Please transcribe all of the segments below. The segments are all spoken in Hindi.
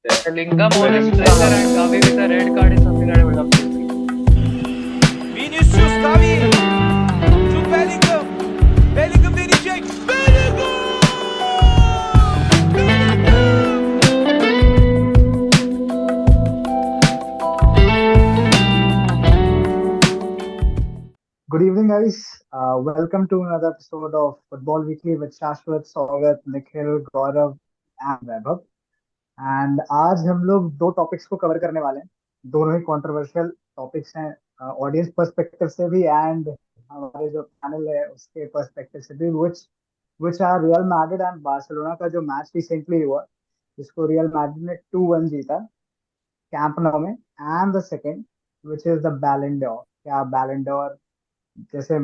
Bellingham on a stretcher and Gavi with a red card is something I would love to see. Vinicius, Gavi to Bellingham. Bellingham verecek. Bellingham! Good evening, guys. Welcome to another episode of Football Weekly with Shashwat, Saurav, Nikhil, Gaurav, and Vaibhav. And आज हम लोग दो टॉपिक्स को कवर करने वाले हैं. दोनों ही कंट्रोवर्शियल टॉपिक्स हैं, ऑडियंस पर्सपेक्टिव से भी एंड हमारे जो पैनल है उसके पर्सपेक्टिव से भी, which are Real Madrid and Barcelona का जो मैच रिसेंटली हुआ, जिसको रियल मैड्रिड ने 2-1 जीता कैंप नो में. And the second which is the Ballon d'Or. क्या बैलेंडोर जैसे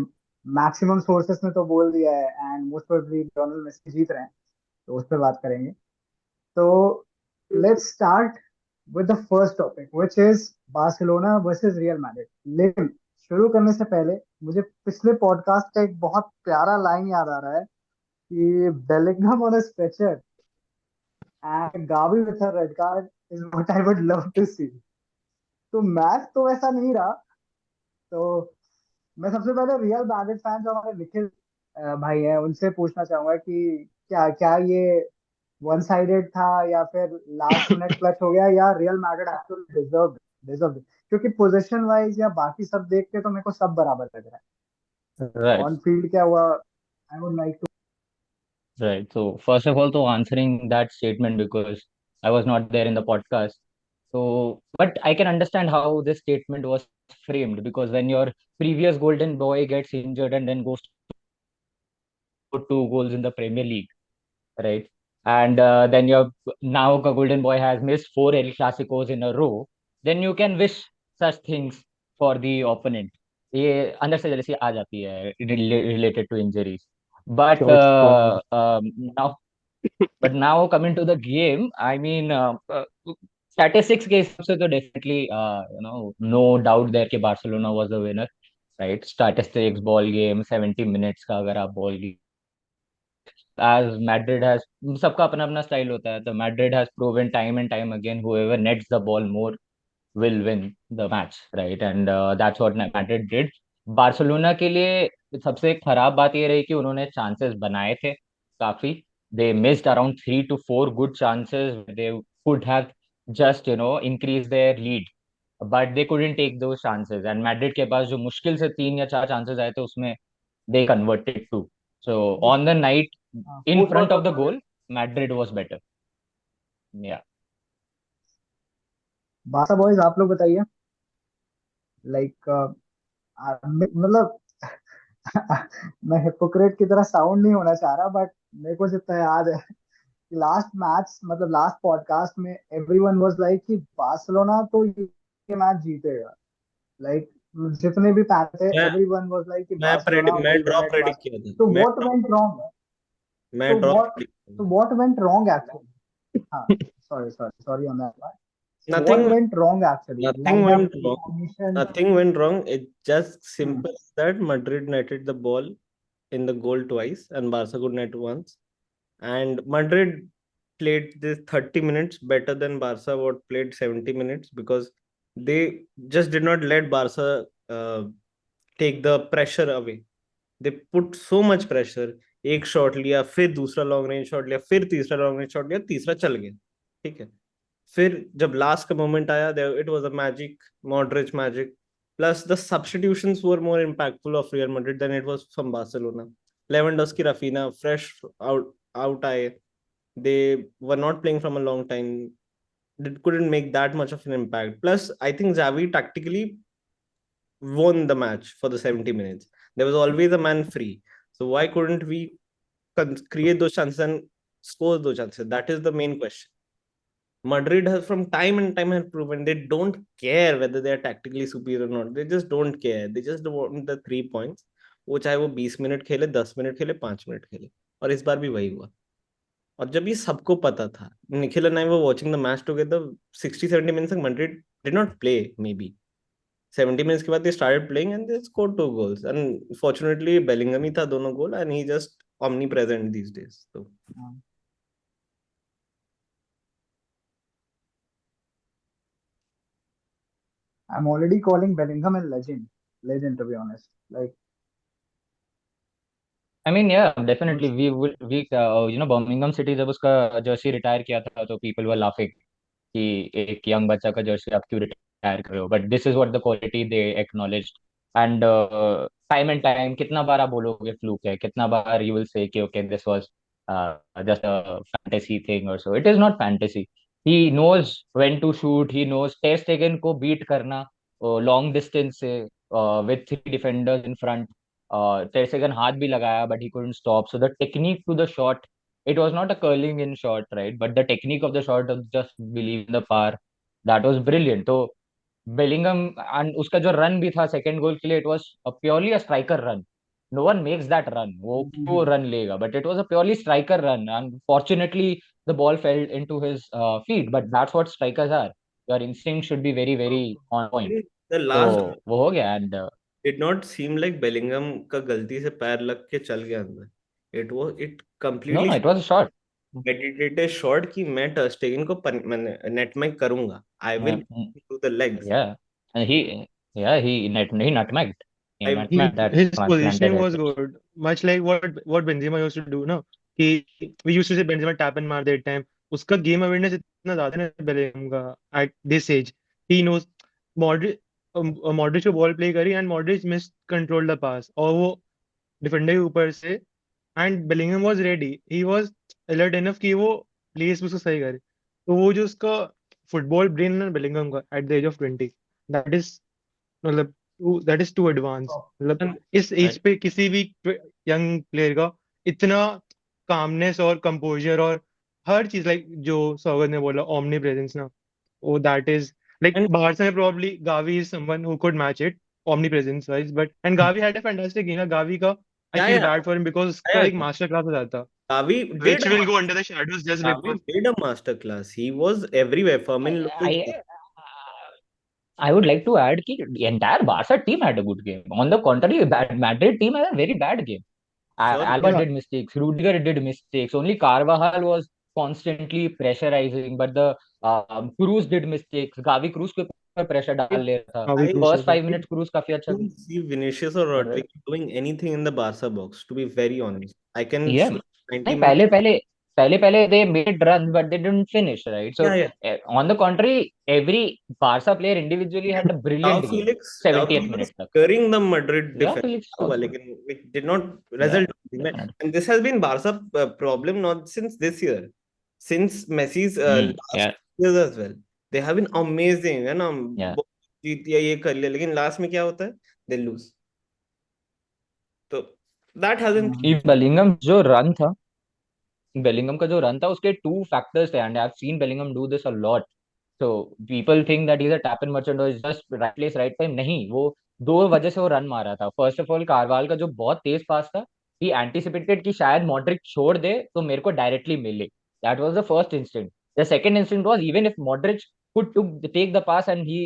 मैक्सिमम सोर्सेस ने तो बोल दिया है and most probably Lionel Messi जीत रहे हैं, तो उस पर बात करेंगे. तो let's start with the first topic, which is Barcelona versus Real Madrid. लेकिन शुरू करने से पहले मुझे पिछले पॉडकास्ट का एक बहुत प्यारा लाइन याद आ रहा है कि Bellingham on a stretcher and Gavi with a red card is what I would love to see. तो मैच तो वैसा नहीं रहा. तो मैं सबसे पहले रियल मैड्रिड फैन जो हमारे निखिल भाई हैं उनसे पूछना चाहूंगा कि क्या क्या ये वन साइडेड था या फिर लास्ट मिनट क्लच हो गया या रियल मैड्रिड एक्चुअली डिजर्व. क्योंकि पोजीशन वाइज या बाकी सब देख के तो मेरे को सब बराबर लग रहा है. Right, ऑन फील्ड क्या हुआ, I would like to. right. So first of all, to answering that statement because I was not there in the podcast. So, but I can understand how this statement was framed because when your previous golden boy gets injured and then goes to 2 goals in the Premier League, right? And then your now a golden boy has missed 4 El Clasicos in a row, then you can wish such things for the opponent. ये अंदर से jealousy आ जाती है related to injuries. But now But now coming to the game, I mean, statistics के हिसाब से तो definitely, no doubt there कि Barcelona was the winner, right? Statistics, ball game, 70 minutes का अगर आप ball game, as Madrid has, सबका अपना अपना style होता है, तो Madrid has proven time and time again, whoever nets the ball more will win the match, right? And that's what Madrid did. Barcelona के लिए सबसे खराब बात ये रही कि उन्होंने चांसेस बनाए थे काफी. They missed around 3 to 4 good chances. They could have just increase their lead, but they couldn't take those chances. And Madrid के पास जो मुश्किल से 3 या 4 chances आए थे उसमें they converted two. So on the night, in front of the goal, Madrid was better. Yeah. बासा बॉयज आप लोग बताइए. लाइक मतलब मैं हिपोक्रेट की तरह साउंड नहीं होना चाह रहा, बट मेरे को जितना याद है लास्ट मैच मतलब लास्ट पॉडकास्ट में एवरीवन वाज लाइक कि बार्सिलोना तो ये मैच जीतेगा. लाइक जितने भी पैन थे मैं एवरीवन वाज लाइक कि मैं बार्सिलोना मैं will draw win it. Predict किया था. तो मैं व्हाट वेंट रॉन्ग? मैं तो ड्रॉ व्हाट तो व्हाट वेंट रॉन्ग एक्चुअली? हाँ, sorry on that. What nothing went wrong actually? nothing Lineup, went wrong. formation. Nothing went wrong. It just Hmm. simple as that Madrid netted the ball in the goal twice and Barca could net once. And Madrid played this 30 minutes better than Barca what played 70 minutes because they just did not let Barca take the pressure away. They put so much pressure. एक शॉट लिया, फिर दूसरा लॉन्ग रेंज शॉट लिया, फिर तीसरा लॉन्ग रेंज शॉट लिया, तीसरा चल गया. ठीक है. फिर जब लास्ट का मोमेंट आया, it was a magic, Modric magic. Plus the substitutions were more impactful of Real Madrid then it was from Barcelona. Lewandowski, Raphinha fresh out आए. They were not playing from a long time. They couldn't make that much of an impact. Plus, I think Xavi tactically won the match for the 70 minutes. There was always a man free. So why couldn't we create those chances and score those chances? That is the main question. Madrid has from time and time have proven they don't care whether they are tactically superior or not. They just don't care. They just want the 3 points. वो चाहे वो 20 मिनट खेले, 10 मिनट खेले, 5 मिनट खेले. और इस बार भी वही हुआ. और जब ये सबको पता था, Nikhil and I were watching the match together, 60-70 minutes तक Madrid did not play. Maybe 70 minutes के बाद they started playing and they scored 2 goals. And fortunately Bellingham ही था दोनों गोल and he just omnipresent these days. So I'm already calling Bellingham a legend to be honest. Like, I mean, yeah, definitely. Birmingham City जब उसका जर्सी रिटायर किया था तो people were laughing कि एक यंग बच्चा का जर्सी आप क्यों रिटायर कर रहे हो, but this is what the quality they acknowledged. And time and time कितना बार आप बोलोगे फ्लूक है, कितना बार यू विल से कि okay this was just a fantasy thing और so. It is not fantasy. He knows when to shoot, he knows ter Stegen को बीट करना लॉन्ग डिस्टेंस से with three defenders in front. Ter Stegen हाथ भी लगाया but he couldn't stop. So the technique to the shot, it was not a curling in shot, right? But the technique of the shot of just believe in the power, that was brilliant. So Bellingham and उसका जो रन भी था सेकंड गोल के लिए, it was a purely a striker run. No one makes that run. वो क्यों रन लेगा? But it was a purely striker run, and fortunately the ball fell into his feet. But that's what strikers are. Your instinct should be very very on point. The तो last वो हो गया. And did not seem like Bellingham का गलती से पैर लग के चल गया अंदर. It no, completely no, it was a shot. meditated shot कि मैं टर स्टेगन को मैंने नेट में करूंगा. I will do the legs. Yeah, and he nutmegged. He I nutmegged that His transplanted positioning head. was good, much like what Benzema used to do. No, कि we used to say Benzema tap and मार that time. उसका game awareness इतना ज्यादा है ना Bellingham का at this age. He knows Modric Modric को ball play करी and Modric missed control the pass और वो डिफेंडर के ऊपर से and Bellingham was ready. He was alert enough कि वो प्लेस उसको सही करे. तो वो जो उसका फुटबॉल ब्रेन है बेलिंगम का at the age of 20, that is मतलब दैट इज टू एडवांस. मतलब and इस एज पे किसी भी यंग प्लेयर का इतना कामनेस और कंपोजर और हर चीज लाइक जो सौगत ने बोला ओमनी प्रेजेंस ना, वो दैट इज लाइक and बाहर से probably Gavi is someone who could match it omnipresence wise. But and Gavi had a fantastic game. Gavi ka I yeah, feel yeah, bad for him because उसका yeah. एक master class हो जाता Gavi did which will go under the shadows just because. A master class. He was everywhere. Firmin Lopez. I I would like to add that the entire Barca team had a good game. On the contrary, Madrid team had a very bad game. For Alba yeah, did mistakes. Rudiger did mistakes. Only Carvajal was constantly pressurizing, but the Cruz did mistakes. Gavi Cruz के ऊपर pressure डाल ले रहा था. Gavi I crucial First था. 5 minutes Cruz काफी अच्छा. don't see Vinicius or कर Rodrigo doing anything in the Barca box, to be very honest. I can Yeah. shoot 90 नहीं, minutes. पहले they made runs but they didn't finish, right? So Yeah, yeah. on the contrary, every Barca player individually had a brilliant game. Tao 70th Felix minute तक. scaring the Madrid Yeah, defense, Felix was good. which did not Yeah, result. definitely. And this has been Barca problem not since this year, since Messi's last Yeah, years as well. They have been amazing, है ना. yeah. जीत लिया ये कर लिया, लेकिन लास्ट में क्या होता है? They lose. तो that hasn't. If Bellingham जो run था, बेलिंगम का जो रन था उसके टू फैक्टर्स थे, and I have seen Bellingham do this a lot. So people think that he is a tap in merchant और just right place right time. नहीं, वो दो वजह से वो रन मारा था. फर्स्ट ऑफ ऑल कारवाल का जो बहुत तेज पास था, ही एंटिसिपेटेड कि शायद मॉड्रिक छोड़ दे तो मेरे को डायरेक्टली मिले. That was the first instinct. The second instinct was even if Modric could took take the pass and he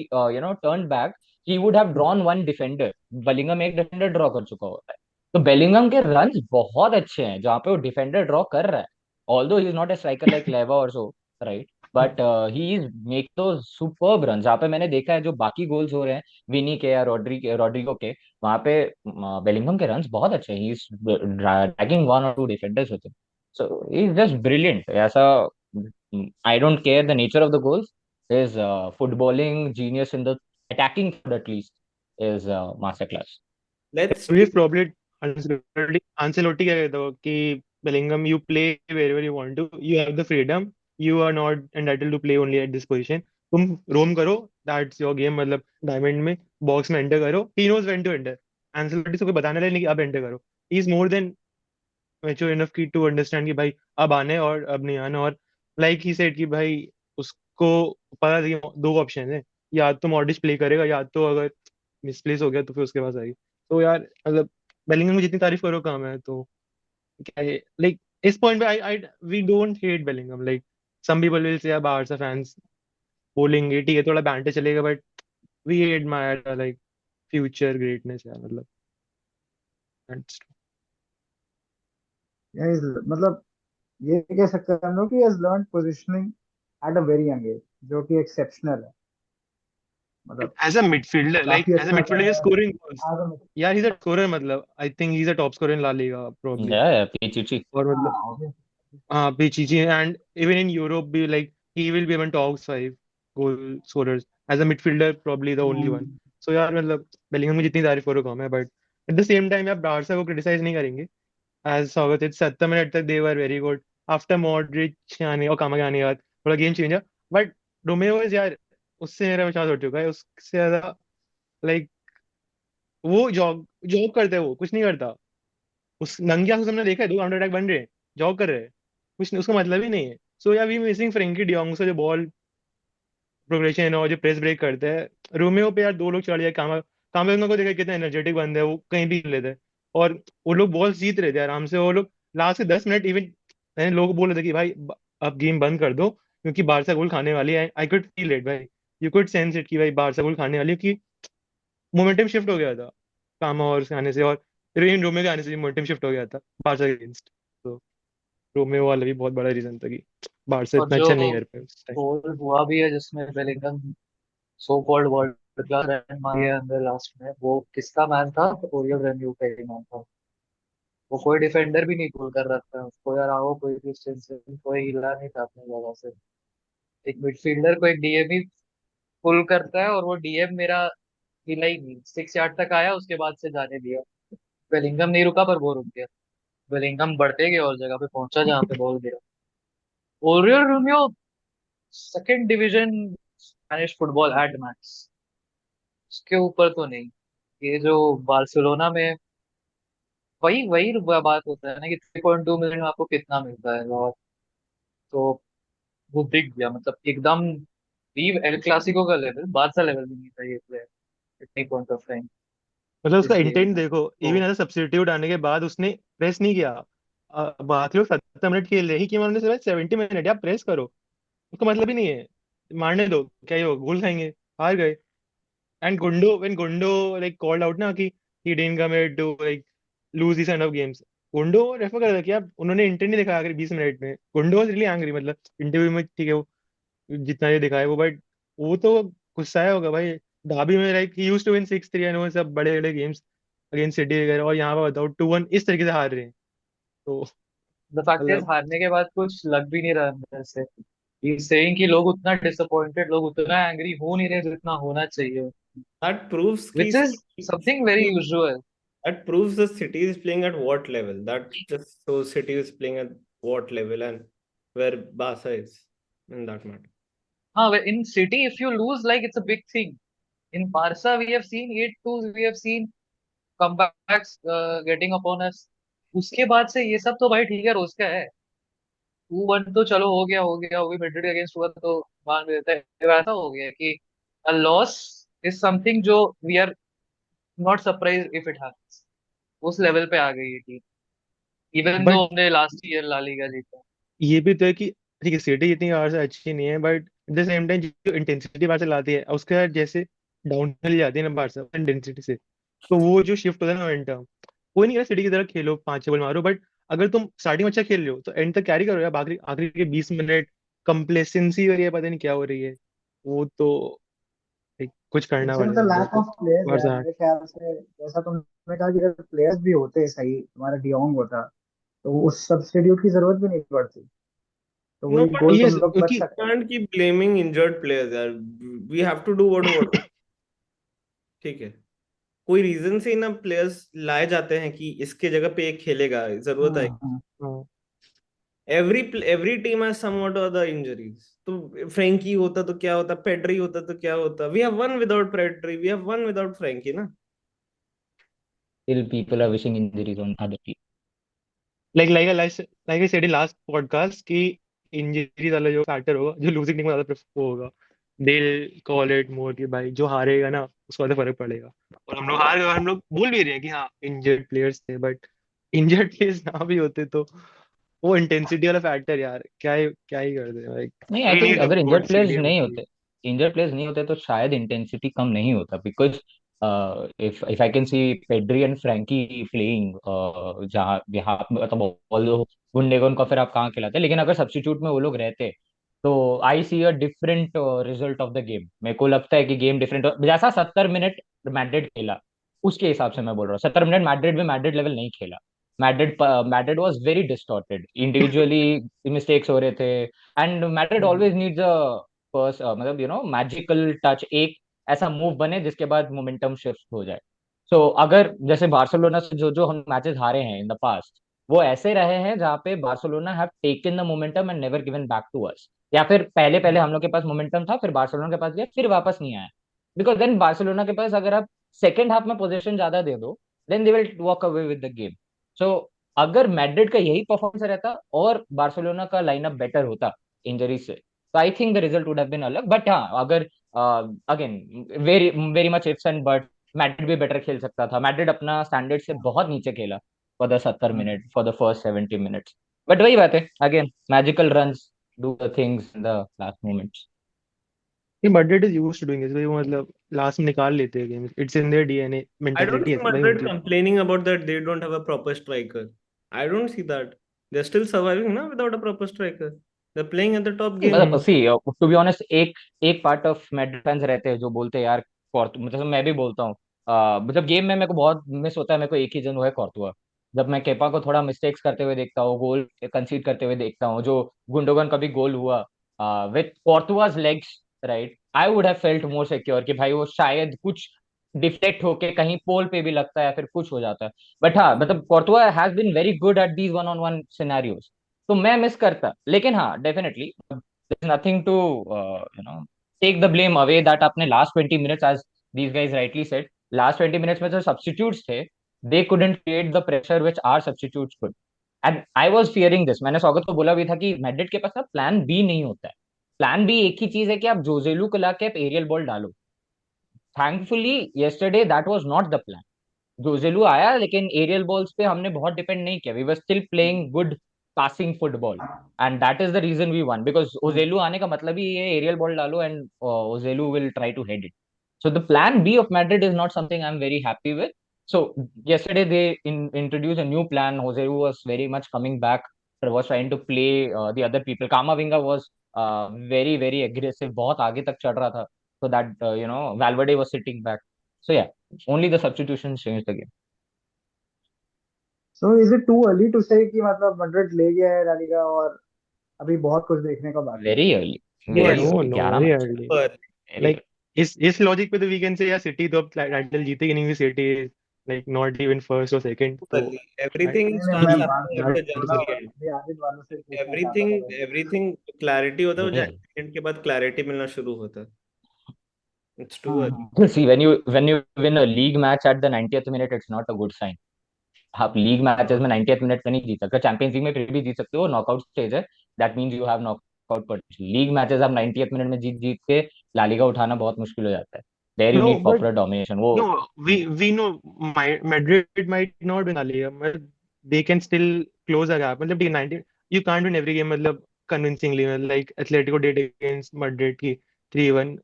turned back, he would have drawn one defender. Bellingham एक डिफेंडर ड्रॉ कर चुका होता है. तो बेलिंगम के रन्स बहुत अच्छे हैं जहाँ पे वो डिफेंडर ड्रॉ कर रहा है. Although he's not a striker like Leva or so, right? But he is make those superb runs. जहाँ पे मैंने देखा है जो बाकी गोल्स हो रहे हैं विनी के या रोड्रिगो के, वहाँ पे बेलिंगम के रन्स बहुत अच्छे हैं. ही इज ड्रैगिंग वन और two defenders with him. So he is just brilliant. ऐसा I don't care the nature of the goals. His footballing genius in the attacking third at least is master class. Let's We've probably Ancelotti कह कहता हो कि Bellingham you play wherever you want to, you have the freedom, you are not entitled to play only at this position. तुम रोम करो, that's your game. मतलब डायमंड में बॉक्स में एंटर करो. He knows when to enter. Ancelotti से कोई बताने लगे नहीं कि अब एंटर करो. He is more than mature enough की to understand कि भाई अब आने और अब नहीं आना. और like he said कि भाई उसको पता था कि दो ऑप्शन है, या तो मॉडरिच प्ले करेगा या तो अगर मिसप्लेस हो गया तो फिर उसके पास आएगी. तो यार मतलब बेलिंगम को जितनी तारीफ करो कम है. तो क्या है लाइक इस पॉइंट पे I we don't hate Bellingham. Like some people will say यार बाहर फैंस बोलेंगे ठीक है थोड़ा बैंटर चलेगा, but we admire like future greatness यार. मतलब that's- मतलब ये कह सकते हैं हम लोग कि has learned positioning at a very young age, जो कि exceptional है. मतलब एज अ मिडफील्डर, लाइक काफी एज अ अच्छा कर मिडफील्डर रहा इज है स्कोरिंग गोल्स as a यार, he's a scorer, मतलब I think he's a top scorer in La Liga probably, Yeah, Pichichi. और मतलब हाँ obvious. हाँ पीछे, एंड इवन इन यूरोप भी like he will be among top 5 goal scorers as a midfielder, probably the only one. Hmm, So यार मतलब बेलिंगम की जितनी तारीफ करो कम है, but at the same time आप बारसा को क्रिटिसाइज नहीं करेंगे. एज स्वागत 70 मिनट तक they were very good. After Modric आने और कामा के आने के बाद थोड़ा गेम चेंज है, बट रोमेरो इज यार, उससे मेरा विश्वास उठ चुका है, उससे ज्यादा लाइक वो जॉग जॉग करता है, वो कुछ नहीं करता. उस नंगे आंखों से हमने देखा है, 2 काउंटर अटैक बन रहे हैं, जॉग कर रहे हैं, कुछ नहीं, उसका मतलब ही नहीं है. सो यार वी मिसिंग फ्रेंकी डियोंग से जो बॉल प्रोग्रेशन और जो प्रेस ब्रेक करते हैं. रोमेओ पे यार 2 लोग चढ़ जाए, कामा कामा को देखा कितना एनर्जेटिक बंदा है, वो कहीं भी लेते हैं, और वो लोग बॉल जीत रहे थे आराम से. वो लोग लास्ट के 10 मिनट इवन, मैंने लोग बोल रहे थे कि भाई अब गेम बंद कर दो क्योंकि बारसा गोल खाने वाली है. आई कुड फील इट भाई, यू कुड सेंस इट कि भाई बारसा गोल खाने वाली है, क्योंकि मोमेंटम शिफ्ट हो गया था कामा और उसके आने से, और इन रोमेओ के आने से मोमेंटम शिफ्ट हो गया था बारसा के अगेंस्ट. तो रोमेओ वाला भी बहुत बड़ा रीजन था कि बारसा और इतना जो अच्छा नहीं कर पाया उस टाइम. गोल हुआ भी है जिसमें Bellingham so called world class run मारे अंदर लास्ट में, वो किसका मैन था? ओरियल रेन्यू का ही मैन था। वो कोई डिफेंडर भी नहीं पुल कर रहा था उसको यार, आओ कोई क्रिस्टियन कोई हिला नहीं था अपनी जगह से। एक मिडफील्डर को एक डीएम ही पुल करता है, और वो डीएम मेरा हिला ही नहीं, 6 यार्ड तक आया उसके बाद से जाने दिया। बेलिंगम नहीं रुका पर वो रुक गया। बेलिंगम बढ़ते गए और जगह पे पहुंचा जहाँ पे बॉल गिरा। Oryol Romeo second division Spanish football at max, उसके ऊपर तो नहीं। ये जो बार्सिलोना में वही वही बात होता है ना कि 3.2 मिलियन में आपको कितना मिलता है, और तो वो दिख गया मतलब एकदम वीव एल क्लासिको का लेवल, बारसा लेवल भी नहीं था ये प्लेयर इतनी पॉइंट ऑफ टाइम मतलब उसका इस गेम इंटेंट में देखो, तो। इवन एज सब्स्टिट्यूट आने के बाद उसने प्रेस नहीं किया. बाकी लोग 70 मिनट खेल रहे ही कि उन्होंने सिर्फ 70 मिनट या प्रेस करो, उसका मतलब ही नहीं है. मारने दो, क्या ही हो, गोल खाएंगे, हार गए. And Gundo, when Gundo like called out ना कि he didn't come here to like lose this kind of games, Gundo refer कर रहा था कि आप उन्होंने इंटेंट नहीं दिखाया आखिर 20 मिनट में. गुंडो वाज रियली एंग्री, मतलब इंटरव्यू में ठीक है वो जितना ये दिखाया वो, बट वो तो गुस्साया होगा भाई. डाबी में लाइक ही यूज्ड टू विन 6-3 एंड वो सब बड़े बड़े गेम्स अगेंस्ट सिटी वगैरह, और यहाँ पर बताओ 2-1 इस तरीके से हार रहे हैं. तो द फैक्ट इज मतलब हारने के बाद कुछ लग भी नहीं रहा अंदर से। ही सेइंग कि लोग उतना डिसअपॉइंटेड, लोग उतना एंग्री हो नहीं रहे जितना होना चाहिए, That proves कि which is something very usual. that proves the city is playing at what level. That just shows city is playing at what level and where Barca is in that matter. हाँ, in City if you lose like it's a big thing. In Barca we have seen 8-2, we have seen comebacks getting upon us. उसके बाद से ये सब तो भाई ठीक है, रोज का है। 2-1 तो चलो हो गया, वो भी मैड्रिड के अगेंस्ट हुआ तो मान भी देते हैं। ऐसा हो गया कि अ लॉस इज समथिंग जो we are not surprise if it happens. उस लेवल पे आ गई ये टीम, इवन दो बट हमने लास्ट ईयर ला लीगा जीता। ये भी तो है कि ठीक है सिटी इतनी बार से अच्छी नहीं है, but at the same time जो इंटेंसिटी बार से लाती है उसके बाद जैसे डाउनहिल जाती है ना बारसा इंटेंसिटी से, तो वो जो शिफ्ट होता है ना मोमेंटम, कोई नहीं कह सिटी की तरह खेलो 5-6 बॉल मारो, बट अगर तुम स्टार्टिंग में अच्छा खेल रहे हो तो एंड तक कैरी करो यार. आखिरी आखिरी के 20 मिनट कंप्लेसेंसी हो रही है, पता नहीं क्या हो रही है, वो तो एक, कुछ करना इट्स मतलब पड़ेगा लैक बिल्कुल. ऑफ प्लेयर्स यार बारसा. मेरे ख्याल से। जैसा तुमने कहा कि अगर प्लेयर्स भी होते सही, तुम्हारा डियोंग होता, तो उस सब्स्टिट्यूट की जरूरत भी नहीं पड़ती, तो No, वही but गोल ये तुम लोग बच क्योंकि सकते थे। can't keep blaming injured players यार. We have to do what ठीक है. कोई रीजन से ना प्लेयर्स लाए जाते हैं कि इसके जगह पे एक खेलेगा, जरूरत है. हाँ हाँ, every team has somewhat other injuries. तो फ्रैंकी होता तो क्या होता, पेड्री होता तो क्या होता. We have won without Pedri, we have won without Frenkie ना. Still, people are wishing injuries on other people. Like I said in last podcast कि इंजरी वाला जो फैक्टर होगा जो लूजिंग टीम में ज्यादा वो होगा, दे कॉल इट मोर कि भाई जो हारेगा ना उसको ज्यादा फर्क पड़ेगा. और हम लोग हार गए, हम लोग बोल भी रहे हैं कि हाँ इंजर्ड प्लेयर्स थे, बट इंजर्ड प्लेयर्स ना भी होते तो वो इंटेंसिटी वाला फैक्टर यार क्या ही कर दे भाई. नहीं, आई वी थिंक नीड अ अगर गुड सीडीएम. इंजर्ड प्लेयर्स नहीं होते तो शायद इंटेंसिटी कम नहीं होता, because if I can see Pedri and Frenkie playing, जहाँ यहाँ मतलब ऑल्दो गुंडेगन को फिर आप कहाँ खिलाते, लेकिन अगर सब्स्टिट्यूट में वो लोग रहते तो I see a different result of the game. मेरे को लगता है कि गेम डिफरेंट, जैसा 70 मिनट मैड्रिड खेला उसके हिसाब से मैं बोल रहा हूँ। 70 मिनट मैड्रिड में मैड्रिड लेवल नहीं खेला। Madrid Madrid was very distorted, individually mistakes हो रहे थे। And Madrid always needs a first, मतलब मैजिकल टच, एक ऐसा मूव बने जिसके बाद मोमेंटम शिफ्ट हो जाए। सो अगर जैसे बार्सिलोना से जो जो हम मैचेस हारे हैं इन द पास्ट, वो ऐसे रहे हैं जहाँ पे Barcelona have taken the momentum and never given back to us. या फिर पहले पहले हम लोग के पास मोमेंटम था, फिर बार्सिलोना के पास गया, फिर वापस नहीं आया। बिकॉज देन बार्सिलोना के पास अगर आप सेकेंड हाफ में पोजीशन ज्यादा दे दो, then they will walk away with the game. So अगर मैड्रिड का यही परफॉर्मेंस रहता और बार्सिलोना का लाइनअप बेटर होता इंजरी से, तो I think the result would have been अलग। बट हाँ, अगर again very very much ifs and but, Madrid भी बेटर खेल सकता था। मैड्रिड अपना स्टैंडर्ड से बहुत नीचे खेला for the 70 minute, for the first 70 minutes. But वही बात है, again magical runs do the things in the last moments. ये Madrid is used to doing this, वो मतलब लास्ट में निकाल लेते हैं game, it's in their DNA, I don't mentality see ऐसी वही Madrid होती है। complaining about that they don't have a proper striker. I don't see that. They're still surviving now without a proper striker. They're playing at the top game. मतलब सी टू बी ऑनेस्ट, एक एक पार्ट ऑफ मैड्रिड फैंस रहते हैं जो बोलते हैं यार मतलब मैं भी बोलता हूँ, मतलब गेम में मेरे को बहुत मिस होता है। मेरे को एक ही जन वो है कॉर्तुआ। जब मैं केपा को थोड़ा मिस्टेक्स करते हुए देखता हूँ, गोल कंसीड करते हुए देखता हूँ, जो गुंडोगन कभी गोल हुआ with Courtois legs, right, I would have felt more secure कि भाई वो शायद कुछ डिफ्लेक्ट होके कहीं पोल पे भी लगता है या फिर कुछ हो जाता है। बट हाँ, मतलब Courtois has been very good at these one on one scenarios. तो मैं मिस करता, लेकिन हाँ definitely there's nothing to take the blame away that आपने last 20 minutes, as these guys rightly said, last 20 minutes में जो substitutes थे, they couldn't create the pressure which our substitutes could. And I was fearing this, मैंने स्वागत को बोला भी था कि मैड्रिड के पास ना प्लान बी नहीं होता है। प्लान बी एक ही चीज है कि आप जोजेलू को लाके आप एरियल बॉल डालो। Thankfully yesterday that was not the plan. जोजेलू आया लेकिन एरियल बॉल्स पे हमने बहुत डिपेंड नहीं किया। We were still playing good passing football, and that is the reason we won, because Joselu आने का मतलब ही ये एरियल बॉल डालो and Joselu will try to head it. So the plan B of Madrid is not something I'm very happy with. So yesterday they introduced a new plan. Jose was very much coming back, was trying to play the other people. Kamavinga was very very aggressive, बहुत आगे तक चढ़ रहा था. So that Valverde was sitting back. So yeah, only the substitutions changed the game. So is it too early to say कि मतलब मैड्रिड ले गया है ला लीगा और अभी बहुत कुछ देखने को बाकी है? Very early, Too very early. No early, no 11 very match का, early, Too early. very like इस लॉजिक पे तो वी कैन से यार सिटी तो अब टाइटल जीतेगी नहीं, city is like not even first और सेकंड, Too तो early. आई Everything नहीं नहीं, मैं starts थिंक बात happening कर at रहा the दैट हूँ इज January ना, द end. अभी आदित वालों से पूछना चाहता Everything था मैं। everything clarity होता है वो very early. January end के बाद clarity मिलना शुरू होता है. It's too हाँ early. हाँ। See, when you win a league match at the 90th minute, it's not a good sign. आप लीग मैचेस में 90th मिनट में नहीं जीत सकते। चैंपियंस लीग में फिर भी जीत सकते हो, नॉकआउट स्टेज है, that means you have knockout potential. League matches आप 90th मिनट में जीत जीत के ला लीगा उठाना बहुत मुश्किल हो जाता है। There you know need but proper domination. वो no, we know Madrid might not win La Liga, but they can still close a gap. मतलब 90, you can't win every game मतलब convincingly, like Atletico did against Madrid की 3-1,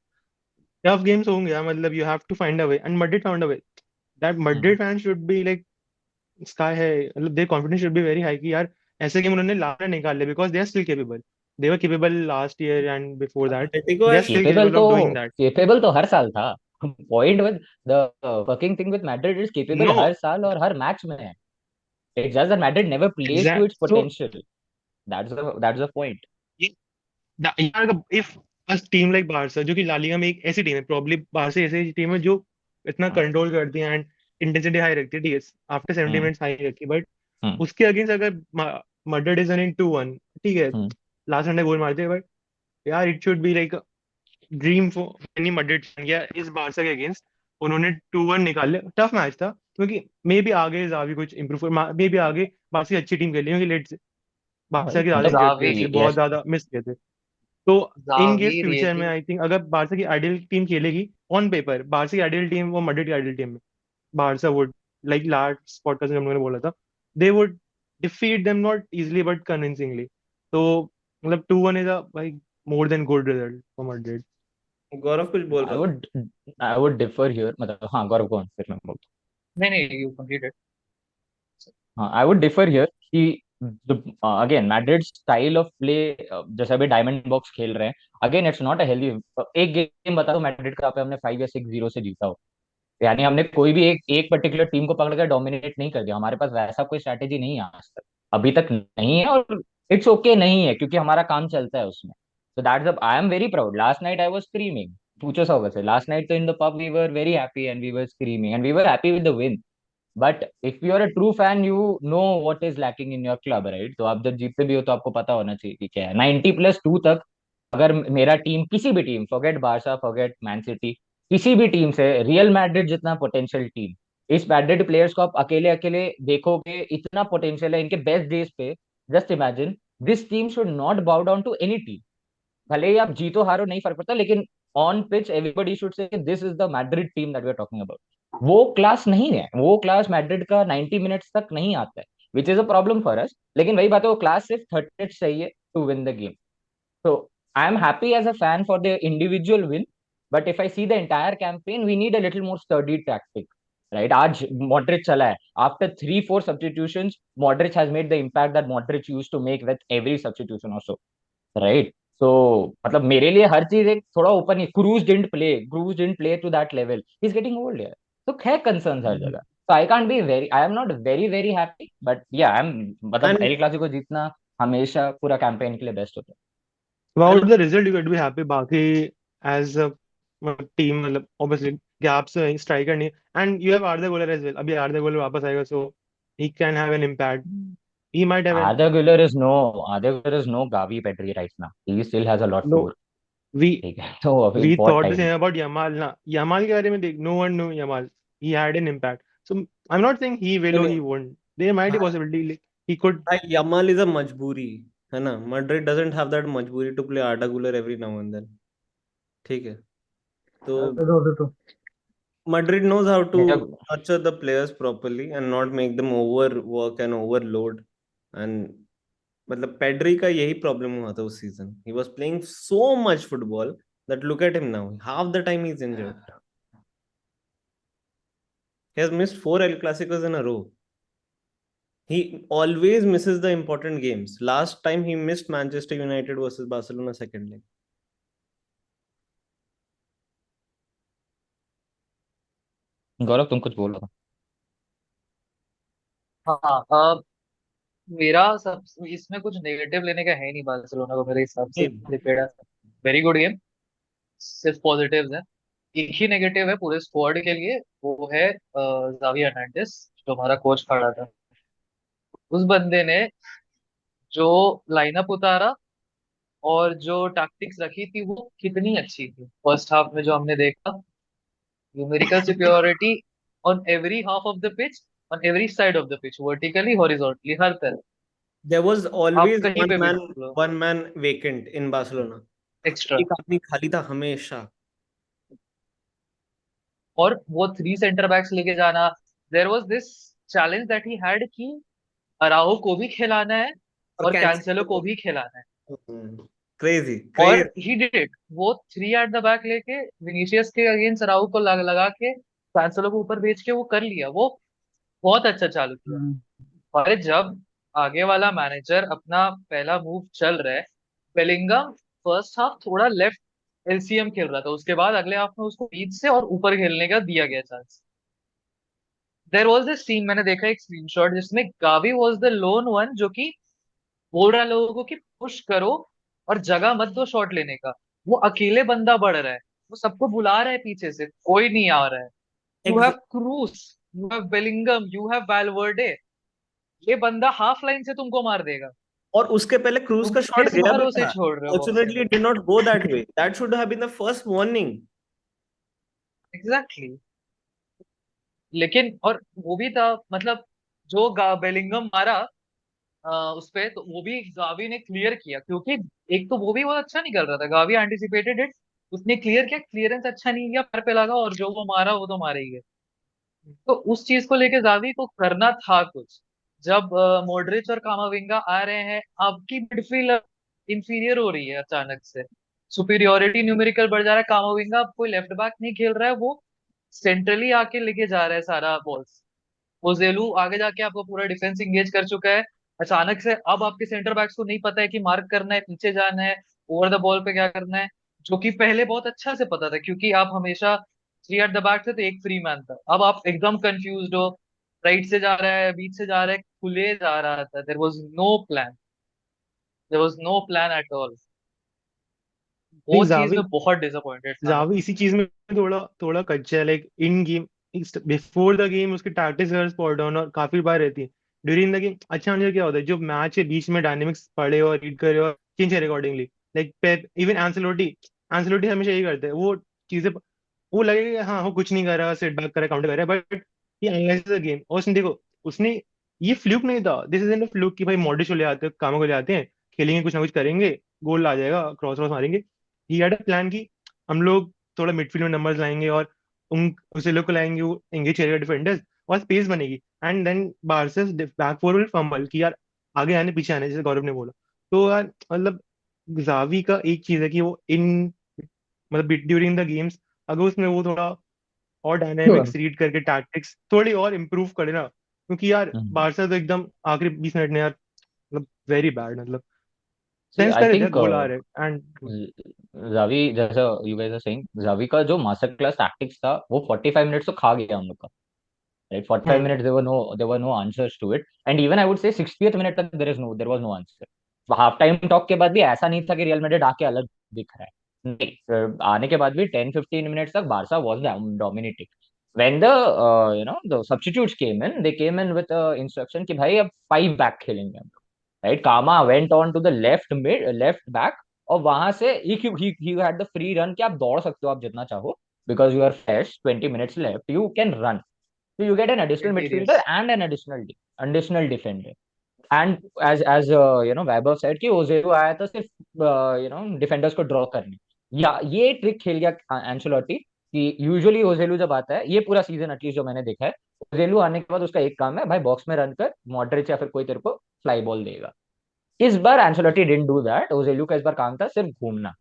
tough games होंगे यार, मतलब you have to find a way, and Madrid found a way. That Madrid fans should be like sky high, मतलब their confidence should be very high कि यार ऐसे गेम उन्होंने लाना निकाल लिया, because they are still capable. They were capable last year and before that. Atletico They are has still capable capable तो of doing that. केपेबल तो हर साल था। Point with the working thing with Madrid is capable No, हर साल और हर मैच में है। It's just that Madrid never plays to exact. It's So potential. That's the point. यार if a team like Barca, जो कि ला लीगा में एक ऐसी टीम है, प्रॉब्ली बारसा ऐसी टीम है जो इतना हम्म कंट्रोल करती है एंड इंटेंसिटी हाई रखती है, ठीक है, आफ्टर 70 हम्म मिनट्स हाई रखी, बट हम्म उसके अगेंस्ट अगर मर्डर इज रनिंग 2-1, ठीक है, हम्म। लास्ट मिनट गोल मारते हैं, बट यार it should be like dream for any Madrid fan, या इस बारसा के अगेंस्ट उन्होंने 2-1 निकाल लिया। टफ मैच था, क्योंकि मे बी आगे जावी कुछ इंप्रूव, मे बी आगे बारसा की अच्छी टीम खेली, क्योंकि लेट्स बारसा के ज्यादा मतलब इंजर्ड जावी प्लेयर्स थे, बहुत यस, ज्यादा मिस किए थे। तो इन केस जावी फ्यूचर में रियली। आई थिंक अगर बारसा की आइडियल टीम खेलेगी, ऑन पेपर बारसा की आइडियल टीम वो मड्रिड की आइडियल टीम है, Barca would, like last podcast में हम लोगों ने बोला था, they would defeat them not easily but convincingly. तो मतलब 2-1 इज अ भाई more than good result for Madrid. Gaurav कुछ बोल आई रहा था. Would I would differ here. मतलब हाँ, गौरव कौन फिर मैं बोलता नहीं नहीं, यू कंप्लीटेड। हूँ। हाँ, आई वुड डिफर हियर कि again Madrid style of play, जैसे अभी डायमंड बॉक्स खेल रहे हैं, again it's not a healthy. एक गेम बता दो मैड्रिड का पे हमने 5 या 6-0 से जीता हो, यानी हमने कोई भी एक एक पर्टिकुलर टीम को पकड़ कर डोमिनेट नहीं कर दिया। हमारे पास वैसा कोई स्ट्रैटेजी नहीं है आज तक, अभी तक नहीं है, और इट्स ओके नहीं है, क्योंकि हमारा काम चलता है उसमें। So that's I am very proud. Last night I was screaming, पूछो सब वैसे, लास्ट नाइट तो in the pub we were very happy and we were screaming and we were happy with the win. But if you are a true fan, you know what is lacking in your club, right? तो आप जब जीतते भी हो तो आपको पता होना चाहिए कि क्या है। 90+2 तक अगर मेरा टीम, किसी भी team, forget Barca, forget Man City, किसी भी टीम से रियल मैड्रिड जितना पोटेंशियल टीम, इस मैड्रिड प्लेयर्स को आप अकेले अकेले देखोगे, इतना पोटेंशियल है इनके बेस्ट डेज पे। Just imagine, this team should not bow down to any team. भले ही आप जीतो हारो नहीं फर्क पड़ता, लेकिन on pitch everybody should say this is the Madrid team that we are talking about. वो क्लास नहीं है, वो क्लास मैड्रिड का 90 मिनट्स तक नहीं आता है, which is a problem for us. लेकिन वही बात है, वो क्लास सिर्फ 30 मिनट्स चाहिए to win the game. So I am happy as a fan for the individual win, but if I see the entire campaign, we need a little more sturdy tactic, right? आज Modric चला है, after 3-4 substitutions, Modric has made the impact that Modric used to make with every substitution also, right? So मतलब मेरे लिए हर चीज एक थोड़ा ओपन है। Kroos didn't play to that level, he is getting old यार। तो है कंसर्न्स हर जगह। So I can't be very, I am not very happy, but yeah, I'm मतलब And एल क्लासिको जीतना हमेशा पूरा कैंपेन के लिए बेस्ट होता About and the result, you got to be happy. बाकी as a team, मतलब obviously gaps है, striker नहीं, and you have Arda Güler as well. अभी Arda Güler वापस आएगा, so he can have an impact. He might have an Arda Güler is no Gavi Pedri right now. He still has a lot to no. work. We ठीक है, तो अभी we बहुत thought the टाइम है। same about Yamal ना. Yamal के बारे में देख, no one knew Yamal. He had an impact. So I'm not saying he will or he won't. There might be a possibility like, he could. भाई यमाल इज अ मजबूरी, है ना? मड्रिड डजंट हैव दैट मजबूरी टू प्ले आर्डा गुलर एवरी नाउ एंड देन, ठीक है? तो तो Madrid knows how मेरा to nurture the players properly and not make them overwork and overload. And मतलब पेड्री का यही प्रॉब्लम हुआ था उस season. He was playing so much football that look at him now. Half the time he's injured. He has missed 4 El Clasicos in a row. He always misses the important games. Last time he missed Manchester United versus Barcelona second leg. गौरव, तुम कुछ बोल रहा था। हाँ मेरा सब इसमें कुछ नेगेटिव लेने का है नहीं बार्सिलोना को, मेरे हिसाब से नहीं, they played very good game. सिर्फ पॉजिटिव्स है। एक ही नेगेटिव है पूरे स्क्वाड के लिए, वो है जावी हर्नांडेस, जो हमारा कोच खड़ा था। उस बंदे ने जो लाइनअप उतारा और जो टैक्टिक्स रखी थी वो कितनी अच्छी थी। फर्स्ट हाफ में जो हमने देखा, numerical superiority on every half of the pitch, on every side of the pitch, vertically horizontally हर तरफ। there was आप always कहीं पे भी देख लो, one man vacant in Barcelona. Extra. एक आदमी खाली था हमेशा. और वो थ्री सेंटर बैक्स लेके जाना, there was this challenge that he had कि अराओ को भी खिलाना है और और कैंसेलो को कैंसिलो. भी खिलाना है। क्रेजी और क्रेजी. ही डिड इट, वो थ्री एट द बैक लेके विनीशियस के अगेंस्ट अराओ को लगा के कैंसेलो को ऊपर भेज के वो कर लिया। वो बहुत अच्छा चालू किया। और जब आगे वाला मैनेजर अपना पहला मूव चल रहा है, बेलिंगम फर्स्ट हाफ थोड़ा लेफ्ट एलसीएम खेल रहा था, उसके बाद अगले हाफ में उसको बीच से और ऊपर खेलने का दिया गया chance. There was this scene, मैंने देखा एक स्क्रीनशॉट जिसमें Gavi was the lone one जो कि बोल रहा है लोगों को कि पुश करो और जगह मत दो शॉट लेने का। वो अकेले बंदा बढ़ रहा है, वो सबको बुला रहा है पीछे से, कोई नहीं आ रहा है। You have Kroos, you have Bellingham, you have Valverde, ये बंदा हाफ लाइन से तुमको मार देगा। और उसके पहले क्रूज तुम का शॉट किस गया भी भरोसे था. छोड़ रहे हो बॉक्स में? Fortunately did not go that way. That should have been the first warning. Exactly exactly. लेकिन और वो भी था, मतलब जो बेलिंगम मारा उस पे, तो वो भी गावी ने क्लियर किया, क्योंकि एक तो वो भी बहुत अच्छा नहीं कर रहा था, गावी एंटिसिपेटेड इट, उसने क्लियर किया, क्लियरेंस अच्छा नहीं किया, पैर पे लगा और जो वो मारा वो तो मारे ही है। तो उस चीज को लेके गावी को करना था कुछ। जब मॉड्रिच और कामाविंगा आ रहे हैं, आपकी मिडफील्ड इंफीरियर हो रही है अचानक से, सुपीरियोरिटी न्यूमेरिकल बढ़ जा रहा है, कामाविंगा अब कोई लेफ्ट बैक नहीं खेल रहा है, वो सेंट्रली आके लेके जा रहा है सारा बॉल्स। ओजेलू आगे जाके आपको पूरा डिफेंस इंगेज कर चुका है, अचानक से अब आपके सेंटर बैक्स को नहीं पता है कि मार्क करना है, पीछे जाना है, ओवर द बॉल पे क्या करना है, जो कि पहले बहुत अच्छा से पता था क्योंकि आप हमेशा थ्री एट द बैक थे तो एक फ्री मैन था। अब आप एकदम कंफ्यूज हो, राइट से जा रहा है, बीच से जा रहा है, खुले जा रहा था, there was no plan at all. वो नहीं, चीज जावी में बहुत डिसअपॉइंटेड था मैं। जावी इसी चीज में थोड़ा थोड़ा कच्चा है। Like in game, before the game उसकी टैक्टिक्स अगर स्पॉट ऑन और काफी बार रहती है। ड्यूरिंग द गेम अच्छा होने से क्या होता है, जो मैच के बीच में डायनेमिक्स पढ़े और रीड करे और चेंज करे अकॉर्डिंगली। लाइक पेप, इवन एंसेलोटी, एंसेलोटी हमेशा यही करते हैं। वो चीजें, वो लगेगा कि हाँ वो कुछ नहीं कर रहा, सेट बैक कर रहा, काउंटर कर रहा है, बट ये एनालाइज द गेम। और उसने देखो, उसने, ये फ्लूक नहीं था, दिस इज इन फ्लूक कि भाई मॉडरिच को ले आते हैं, कामों को ले आते हैं, खेलेंगे कुछ ना कुछ करेंगे, गोल आ जाएगा, क्रॉस क्रॉस मारेंगे। ही हैड अ प्लान की हम लोग थोड़ा मिडफील्ड में नंबर्स लाएंगे और उन उसे लोग को लाएंगे, वो एंगेज करेगा डिफेंडर्स और स्पेस बनेगी। And then Barca's back four will fumble कि यार आगे आने पीछे आने, जैसे गौरव ने बोला। तो यार मतलब जावी का एक चीज है कि वो इन, मतलब ड्यूरिंग द गेम्स अगर उसमें वो थोड़ा और डायनेमिक्स रीड करके टैक्टिक्स थोड़ी और इम्प्रूव करे ना, क्योंकि यार हम्म। बारसा तो एकदम आखिरी 20 मिनट में यार, मतलब वेरी बैड, मतलब See, सेंस I कर रहे थे think गोल आ रहे एंड। जावी, जैसा you guys are saying, Xavi का जो मास्टर क्लास टैक्टिक्स था वो 45 मिनट्स तो खा गया हम लोग का, right? 45 hmm minutes there were no answers to it, and even I would say 60th minute तक there was no answer। Half time talk के बाद भी ऐसा नहीं था कि रियल मैड्रिड आके अलग दिख रहा है, नहीं। आने के बाद भी 10-15 मिनट्स तक Barça was dominating। when the the substitutes came in, they came in with instruction कि भाई अब 5 बैक खेलेंगे हम, राइट? कामा went on to the left back, और वहां से ही हैड द फ्री रन कि आप दौड़ सकते हो आप जितना चाहो, because you are fresh, 20 minutes left, you can run. So you get an additional midfielder interiors. and an additional defender. And as Vaibhav said कि ओजेलो आया था सिर्फ डिफेंडर्स को ड्रॉ करने, या ये ट्रिक खेल गया एंcelotti कि यूजुअली ओजेलो जब आता है, ये पूरा सीजन एटलीस्ट जो मैंने देखा है, ओजेलो आने के बाद उसका एक काम है, भाई बॉक्स में रन कर, मॉडरिच या फिर कोई तेरे को फ्लाई बॉल देगा। इस बार एंcelotti डिडंट डू दैट। ओजेलो का इस बार काम था सिर्फ घूमना,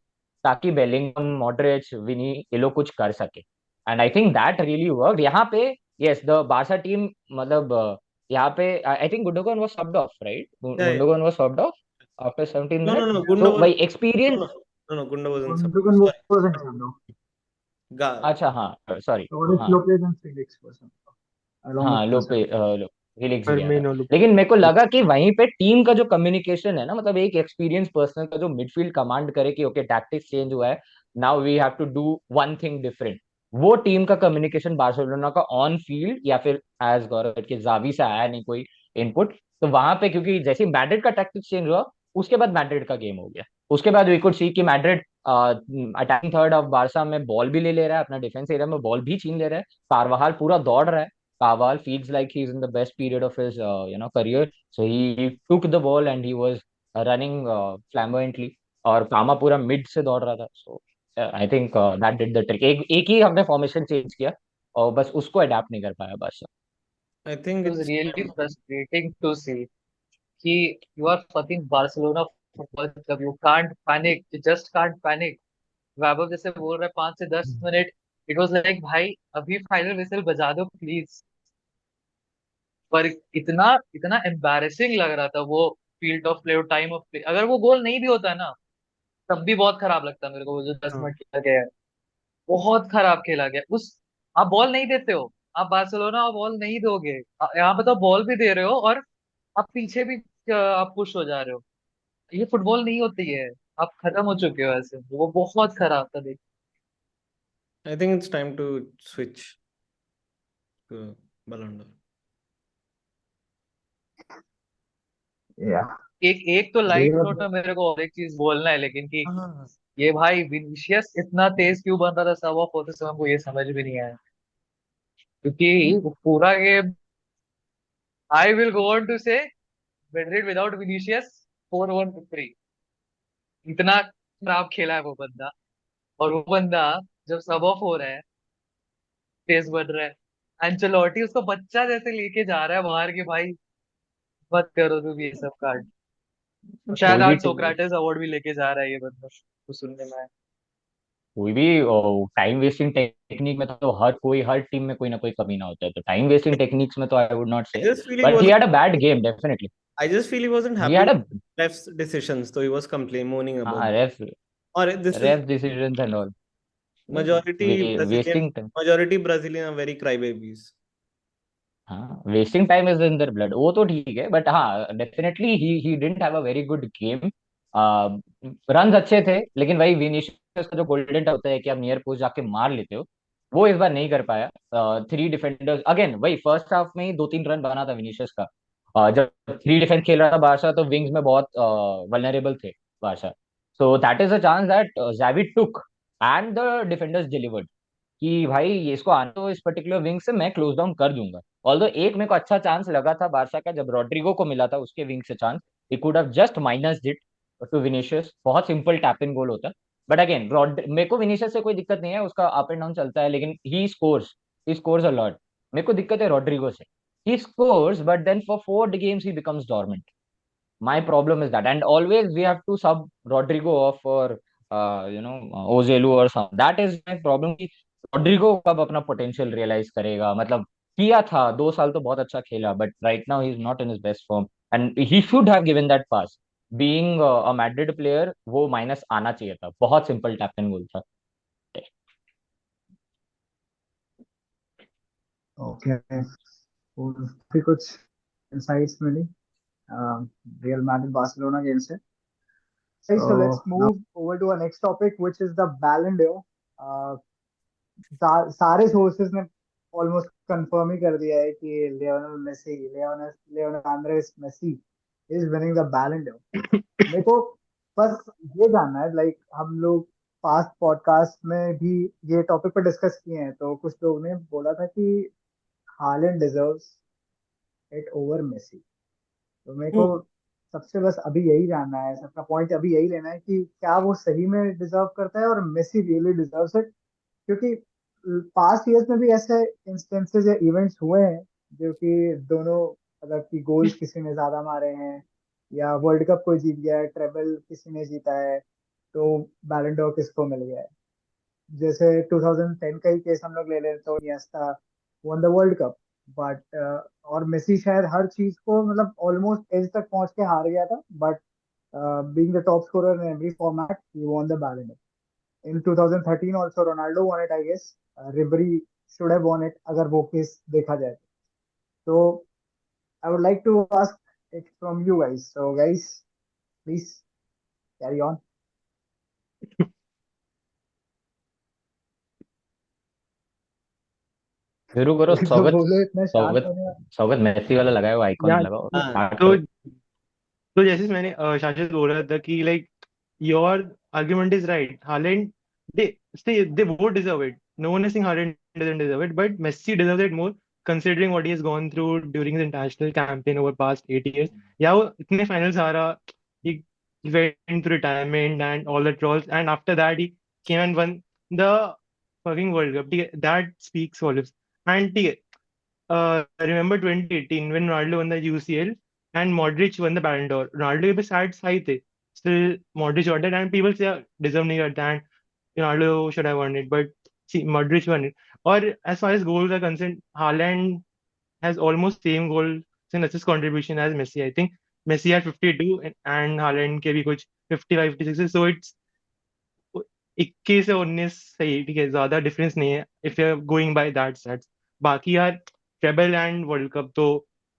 ताकि बेलिंगम, मॉडरिच, विनी, ये लोग कुछ कर सके। And I think that really work यहाँ पे। यस, द बारसा टीम, मतलब यहाँ पे I think Gundogan was सब्ड of, right? Yeah, Gundogan was सब्ड of after 17 no, no, minute. no. तो Gunda was वही no, no, experience. no, no. Gunda wasn't sub. Gundogan Sorry. wasn't sure though. Ga अच्छा, हाँ, सॉरी। Loris हाँ, Lopez and Felix wasn't along with हाँ, Cancelo. फिलिक्स गया था। Firmino look. लेकिन मेरे को लगा कि वहीं पे टीम का जो कम्युनिकेशन है ना, मतलब एक एक्सपीरियंस पर्सन का जो मिडफील्ड कमांड करे कि ओके टैक्टिक्स चेंज हुआ है, now we have to do one thing different. वो टीम का कम्युनिकेशन बार्सिलोना का ऑन फील्ड या फिर एज गौरव के जावी से आया नहीं कोई इनपुट। तो वहां पे क्योंकि जैसे मैड्रिड का टैक्टिक्स चेंज हुआ, उसके बाद मैड्रिड का गेम हो गया। उसके बाद वी कुड सी कि Madrid attacking third of Barça में बॉल भी ले रहा है, अपना डिफेंस एरिया में बॉल भी छीन ले रहा है, कारवाहाल पूरा दौड़ रहा है। Carval feels like he's in the best period of his career. So he took the ball and he was running flamboyantly, और कामा पूरा मिड से दौड़ रहा था। So I think that did the trick. एक ही हमने फॉर्मेशन चेंज किया और बस उसको अडेप्ट नहीं कर पाया बस। I think it was it's really time. Frustrating to see कि you are fucking Barcelona football club, you can't panic, you just can't panic. Vaibhav जैसे बोल रहे 5 से 10 मिनट, इट वाज लाइक भाई अभी फाइनल विसल बजा दो प्लीज। पर इतना इतना एम्बैरेसिंग लग रहा था वो फील्ड ऑफ प्ले और टाइम ऑफ प्ले। अगर वो गोल नहीं भी होता ना तब भी बहुत खराब लगता मेरे को, वो जो 10 मिनट हाँ खेला गया है बहुत खराब खेला गया। उस आप बॉल नहीं देते हो, आप बार्सिलोना आप बॉल नहीं दोगे, यहाँ पे तो बॉल भी दे रहे हो और आप पीछे भी आप पुश हो जा रहे हो। ये फुटबॉल नहीं होती है। आप खत्म हो चुके हो ऐसे, वो बहुत खराब था देख। I think it's time to switch to Balland'or. Yeah. एक एक तो लाइट They नोट में मेरे को और एक चीज बोलना है, लेकिन कि हाँ, ये भाई विनीशियस इतना तेज क्यों बन रहा था सब ऑफ होते समय, हमको ये समझ भी नहीं आया। क्योंकि वो पूरा game, I will go on to say Madrid without Vinicius 4-1 victory. इतना खराब खेला है वो बंदा। और वो बंदा जब सब ऑफ हो रहा है, तेज बढ़ रहा है, एंचेलोटी उसको बच्चा जैसे लेके जा रहा है बाहर के, भाई मत करो तुम ये सब कांड। शायद कोई भी आज सोक्राटिस अवार्ड भी लेके जा रहा है ये बंदा, तो सुनने में आया। कोई भी टाइम वेस्टिंग टेक्निक में तो हर टीम में कोई ना कोई कमी ना होता है, तो टाइम वेस्टिंग टेक्निक्स में तो आई वुड नॉट I से, just feel he but he wasn't. Had a bad game definitely. I just feel he wasn't he happy had with a refs' decisions, so he was complaining about that. ref Or this is ref decisions and all. Wasting time. majority Brazilian are very crybabies. हाँ, wasting time is in their blood, वो तो ठीक है, बट हाँ definitely he didn't have a very good game. Runs अच्छे थे, लेकिन वही विनीशियस का जो गोल्डन टाइम होता है कि आप नियर पोस्ट जाके मार लेते हो, वो इस बार नहीं कर पाया। थ्री डिफेंडर्स अगेन, वही फर्स्ट हाफ में ही 2-3 रन बना था विनीशियस का। जब थ्री डिफेंस खेल रहा था बारसा, तो विंग्स में बहुत वल्नरेबल थे Barça. So that is a chance that Xavi took and the defenders delivered, कि भाई ये इसको आने तो इस पर्टिकुलर विंग से मैं क्लोज डाउन कर दूंगा। ऑल्दो एक मेरे को अच्छा चांस लगा था बारसा का, जब रॉड्रिगो को मिला था उसके विंग से chance, he could have just minus it to Vinicius, बहुत सिंपल टैप इन गोल होता। बट अगेन मेरे को विनीशियस से कोई दिक्कत नहीं है, उसका अप एंड डाउन चलता है, लेकिन ही स्कोर्स अ लॉट। मेरे को दिक्कत है रॉड्रिगो से, he scores but then for 4 games he becomes dormant. My problem is that, and always we have to sub Rodrigo off for Ozelu or some. That is my problem कि Rodrigo कब अपना potential realize करेगा, मतलब किया था 2 साल तो बहुत अच्छा खेला, but right now he is not in his best form and he should have given that pass. Being a Madrid player, वो माइनस आना चाहिए था, बहुत सिंपल टैप एंड गोल था। ओके, फिर कुछ इंसाइट्स मिली रियल मैड्रिड बार्सिलोना गेम से। So let's move over to our next topic, which is the Ballon d'Or. सारे सोर्सेज ने ऑलमोस्ट कंफर्म ही कर दिया है कि Lionel Andres Messi is winning the Ballon d'Or. मेरे को बस ये जानना है, लाइक हम लोग पास्ट पॉडकास्ट में भी ये टॉपिक पर डिस्कस किए हैं, तो कुछ लोग ने बोला था कि Haaland deserves it over Messi. तो मेरे को सबसे बस अभी यही जानना है, सबका पॉइंट अभी यही लेना है कि क्या वो सही में डिजर्व करता है और मेसी रियली डिजर्व्स इट। क्योंकि पास्ट ईयर्स में भी ऐसे इंस्टेंसेस या इवेंट्स हुए हैं जो कि दोनों, मतलब कि गोल्स किसी ने ज्यादा मारे हैं या वर्ल्ड कप कोई जीत गया है, ट्रेबल किसी ने जीता है, तो बैलन डोर किसको मिल गया है। जैसे 2010 का ही केस हम लोग ले लें तो Iniesta one the world cup, but और मेसी शायद हर चीज को मतलब ऑलमोस्ट एज तक पहुंच के हार गया था, but being the top scorer in every format, he won the Ballon d'Or. In 2013 also Ronaldo won it, I guess. Ribery should have won it अगर वो केस देखा जाए। तो I would like to ask it from you guys. So guys, please carry on. शुरू करो कोई तो स्वागत। बोलो, इतना शांत स्वागत होने वाला। स्वागत मैसी वाला लगाया हुआ आइकॉन यार लगाओ, हाँ, स्टार्ट तो करो। तो जैसे मैंने शाशिद बोल रहा था कि like your argument is right, Haaland they both deserve it, no one is saying Haaland doesn't deserve it, but Messi deserves it more considering what he has gone through during his international campaign over past 8 years। या वो इतने फाइनल्स हारा, he went to retirement and all the trolls, and after that he came and won the fucking world cup, ठीक है, that speaks volumes। and ठीक है, remember 2018 when Ronaldo won the UCL and Modric won the Ballon d'Or? Ronaldo के sad side थे, still Modric got it, and people say deserve नहीं करता, and Ronaldo should have won it, but see Modric won it। और as far as goals are concerned, Haaland has almost same goals and assist contribution as Messi, I think। Messi had 52 and Haaland के भी कुछ 55 56, so it's 21 से 19 सही, ठीक है, ज्यादा डिफरेंस नहीं है if you are going by that sets. बाकी यार ट्रेबल एंड वर्ल्ड कप तो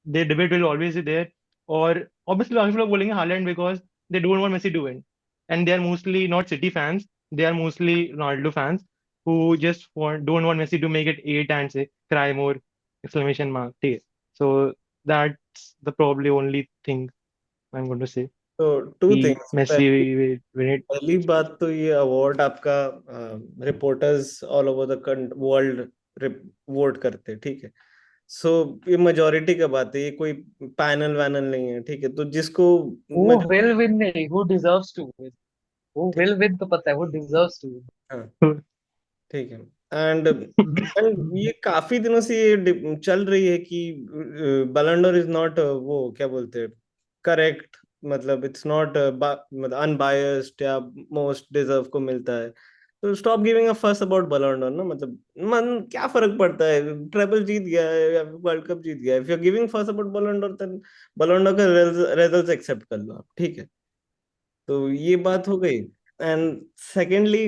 they debate will always be there. और ऑब्वियसली काफी लोग बोलेंगे Haaland because they don't want Messi to win, and they are mostly not City fans, they are mostly Ronaldo fans who just don't want Messi to make it 8 and say cry more exclamation mark, ठीक है। So that's the probably only thing I'm going to say तो टू कि things. Messi will win it। पहली बात तो ये अवार्ड आपका reporters all over the world vote करते हैं, ठीक है। सो ये मेजोरिटी का बात है, ये कोई पैनल वैनल नहीं है, ठीक है। तो जिसको Who will win नहीं, who deserves to win? Who will win तो पता है, who deserves to win। हाँ, ठीक है। एंड एंड ये काफी दिनों से ये चल रही है कि बलंडोर इज नॉट वो क्या बोलते हैं, करेक्ट, मतलब इट्स नॉट मतलब अनबायस्ड या मोस्ट डिजर्व को मिलता है। तो स्टॉप गिविंग अ फस अबाउट बलोंडोर ना, मतलब मन क्या फर्क पड़ता है, ट्रेबल जीत गया है या वर्ल्ड कप जीत गया है, इफ यू आर गिविंग फस अबाउट बलोंडोर देन बलोंडोर का रिजल्ट्स एक्सेप्ट कर लो आप, ठीक है। तो ये बात हो गई। And secondly,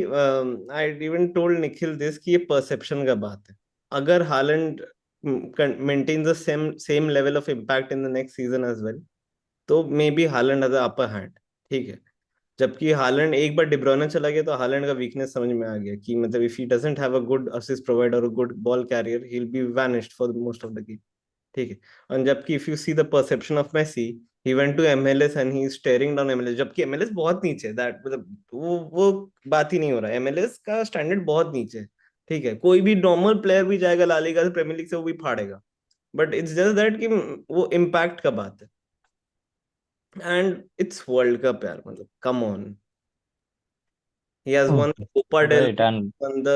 I even told Nikhil this कि ये परसेप्शन का बात है। अगर Haaland maintains the same same level of impact in the next season as well, तो maybe Haaland has upper hand, ठीक है। जबकि हालैंड एक बार डिब्रोना चला गया तो हालैंड का वीकनेस समझ में आ गया कि मतलब if he doesn't have a good assist provider और good ball carrier, he will be vanished for most of the game, ठीक है। और जबकि if you see the perception of Messi, he went to MLS and he is staring down MLS, जबकि एमएलएस बहुत नीचे है, दैट मतलब वो बात ही नहीं हो रहा है, एमएलएस का स्टैंडर्ड बहुत नीचे है, ठीक है। कोई भी नॉर्मल प्लेयर भी जाएगा ला लीगा से, प्रीमियर लीग से, वो भी फाड़ेगा, बट इट्स जस्ट दैट कि वो इम्पैक्ट का बात है। एंड इट्स वर्ल्ड कप यार, मतलब come on, he has won the Copa del Right, Rey, and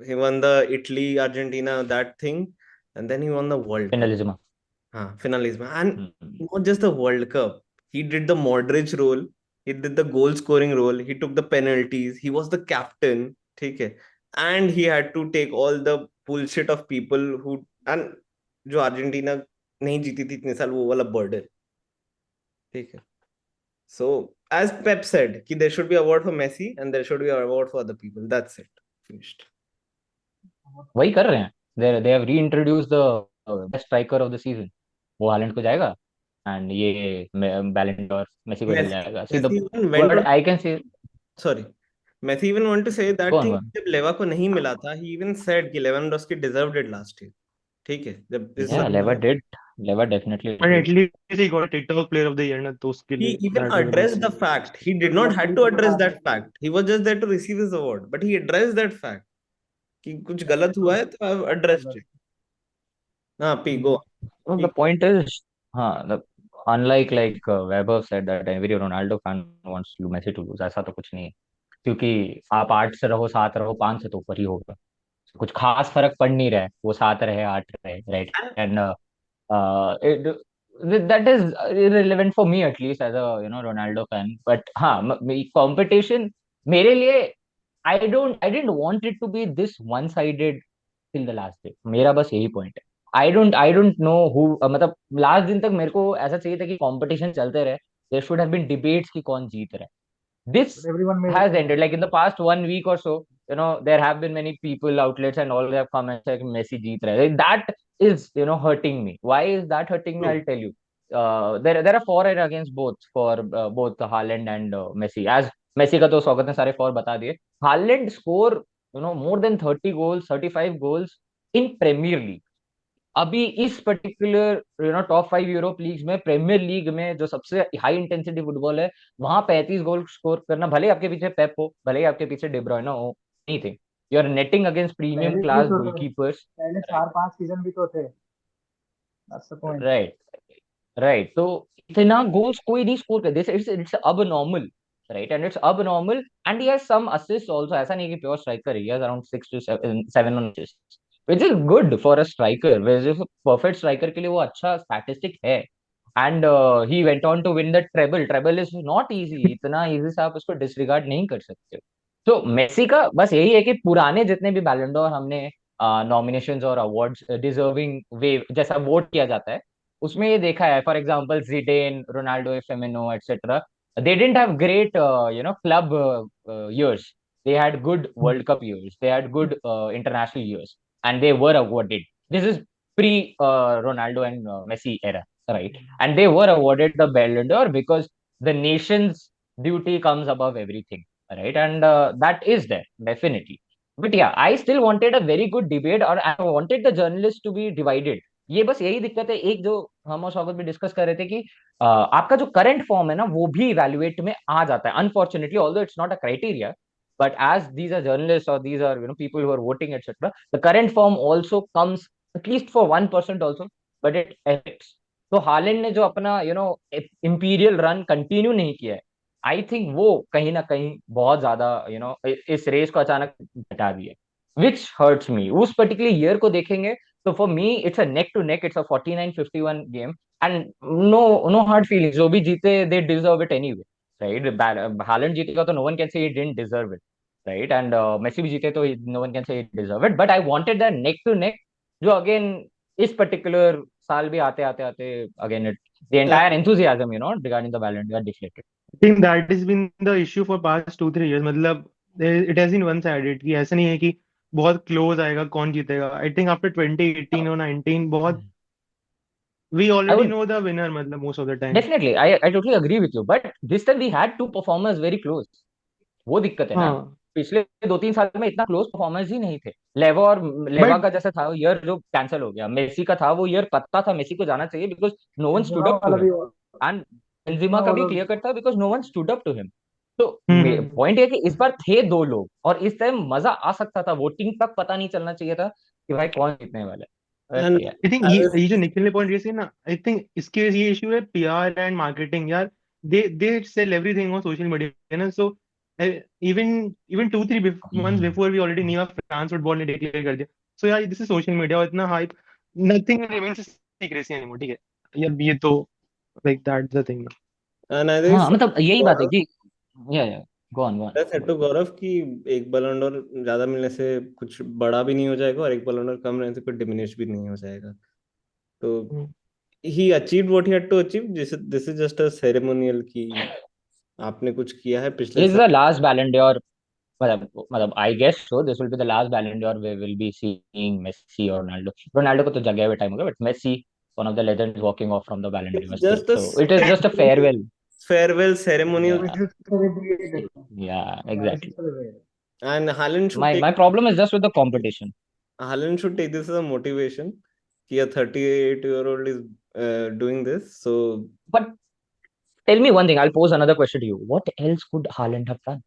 he won the Italy Argentina that thing, and then he won the World Cup. finalism. Finalism, and Hmm. not just the World Cup. He did the Modric role. He did the goal scoring role. He took the penalties. He was the captain. Okay, and he had to take all the bullshit of people who, and जो अर्जेंटीना नहीं जीती थी इतने साल, वो वाला बर्डन, ठीक है। So, as Pep said, कि there should be award for Messi and there should be an award for other people. That's it. Finished. वही कर रहे हैं, they have reintroduced the best striker of the season, वो हालैंड को जाएगा, एंड ये बैलेंडोर मेसी को चल Messi, जाएगा। See the Messi even went word on. I can say Sorry, Messi even want to say go that on thing, go on. जब लेवा को नहीं मिला था, he even said कि Lewandowski deserved it last year. ठीक है, जब इस Yeah, साल Lever did. Lever definitely And did. at least he got TikTok player of the year ना, तो उसके he लिए even that was a big addressed the thing. fact, he did मुझे not had लकीली to को address पता है। that fact, he was just there to receive his award, but he addressed that fact कि कुछ लकीली गलत को हुआ है तो I've पता addressed है। it. हाँ, P go, Well, the point is, unlike like Weber said that every Ronaldo fan wants Messi to lose, ऐसा तो कुछ नहीं है, क्योंकि आप 8 से रहो 7 रहो 5 से तो ऊपर ही होगा, कुछ खास फर्क पड़ नहीं रहा है, वो 7 रहे 8 रहे, right. And that is irrelevant for me at least as a Ronaldo fan, but हाँ competition मेरे लिए I didn't want it to be this one sided till the last day, मेरा बस यही पॉइंट है। I don't know who मतलब लास्ट दिन तक मेरे को ऐसा चाहिए था कि कंपटीशन चलते रहे, there should have been debates कि कौन जीत रहा है। This But everyone made it has clear. ended like in the past 1 week or so, there have been many people, outlets and all, they have come and said Messi jeet raha hai. That is hurting me. Why is that hurting me? true. I'll tell you. There are for and against both, for both Haaland and Messi. As Messi का तो स्वागत ने सारे फॉर बता दिए। Haaland score more than 30 goals, 35 goals in Premier League. अभी इस पर्टिकुलर टॉप 5 यूरोप लीग्स में, प्रीमियर लीग में जो सबसे हाई इंटेंसिटी फुटबॉल है, वहां 35 गोल स्कोर करना, भले आपके पीछे पेप हो, भले आपके पीछे De Bruyne हो, नहीं थे, you are netting against premium पहले भी क्लास तो थे, गोलकीपर्स। पहले 4-5 सीजन भी तो थे। That's the point. Right, right. तो इतना गोल्स कोई नहीं स्कोर कर, दिस इट्स इट्स अब नॉर्मल, राइट, एंड इट्स अब normal, and he has some assist also, ऐसा नहीं कि pure striker, he has around 6 to 7 on assist, which is good for a striker, which is perfect striker के लिए वो अच्छा स्टैटिस्टिक है। And he went on to win the treble, treble is not easy, इतना इजी से आप उसको डिसरिगार्ड नहीं कर सकते। तो मेसी का बस यही है कि पुराने जितने भी बैलेंडोर हमने नॉमिनेशंस और अवार्ड्स डिजर्विंग वे जैसा वोट किया जाता है, उसमें ये देखा है, for example Zidane, Ronaldo, Firmino etcetera, they didn't have great club years, they had good world cup years, they had good international years, and they were awarded, this is pre Ronaldo and Messi era, right, and they were awarded the Ballon d'Or because the nation's duty comes above everything, right, and that is there definitely. But yeah, I still wanted a very good debate, or I wanted the journalists to be divided. ये बस यही दिक्कत है, एक जो हम और स्वागत भी डिस्कस कर रहे थे कि आपका जो करंट फॉर्म है ना, वो भी इवैल्यूएट में आ जाता है, unfortunately, although it's not a criteria, but as these are journalists or these are people who are voting etc, the current form also comes at least for 1% also, but it affects. तो हालैंड ने जो अपना इंपीरियल रन कंटिन्यू नहीं किया है, आई थिंक वो कहीं ना कहीं बहुत ज्यादा इस रेस को अचानक घटा दिया, विच हर्ट्स मी। उस पर्टिकुलर ईयर को देखेंगे तो for me it's a neck to neck, it's a 49-51 game, and no hard feelings, जो भी जीते they deserve it anyway, right. Haaland जीतेगा तो no one can say he didn't deserve it, right? And Messi भी जीते तो no one can say he deserve it. But I wanted that neck to neck, जो again इस particular साल भी आते आते आते again the entire enthusiasm, regarding the Ballon got deflated. I think that has been the issue for past 2-3 years. मतलब it has been one-sided कि ऐसा नहीं है कि बहुत close आएगा कौन जीतेगा. I think after 2018 or 19 बहुत we I already would know the winner मतलब most of the time. definitely, I totally agree with you. But this time we had two performers very close. वो दिक्कत है ना. हाँ. पिछले 2-3 साल में इतना क्लोज परफॉर्मेंस ही नहीं थे. लेवा But का जैसा था ईयर जो कैंसिल हो गया. मेसी का था वो ईयर, पता था मेसी को जाना चाहिए because no one stood Benzema up to वाला हिम. भी एंड बेंजेमा बेंजेमा का भी वाला क्लियर कट था because no one stood up to him. तो हम्म. पॉइंट ये कि इस बार थे दो लोग और इस टाइम मजा आ सकता था. वोटिंग तक पता नहीं चलना चाहिए था कि भाई कौन जीतने वाला है. And but I think I ये was जो निखिल ने पॉइंट रेस किया ना, आई थिंक इसके ये इशू है पीआर एंड मार्केटिंग यार. They sell everything on social media ना. So even even 2-3 months before we already knew France football ने डिक्लेयर कर दिया. सो यार दिस इज सोशल मीडिया और इतना hype, nothing remains secrecy anymore. ठीक है यार, ये तो like that's the thing. and I think हाँ मतलब यही बात है कि या go on go that's said to गौरव कि एक बलन डोर ज्यादा मिलने से कुछ बड़ा भी नहीं हो जाएगा और एक बलन डोर कम रहने से कुछ डिमिनिश भी नहीं हो जाएगा. तो he achieved what he had to achieve. This is just a ceremonial कि आपने कुछ किया है पिछले इज साल. The last Ballon d'Or. मतलब I guess so this will be the last Ballon d'Or we will be seeing Messi और रोनाल्डो. रोनाल्डो को तो जगह हुए टाइम हो गया but Messi one of the legends walking off from the Ballon It's d'Or stage. just a so it is just a farewell. farewell ceremonial Yeah, we should celebrate it. yeah, Yeah, we should exactly. celebrate it. and Haaland should My take problem is just with the competition. Haaland should take this as a motivation कि a 38-year-old is doing this. So But tell me one thing, I'll pose another question to you. What else could Haaland have done?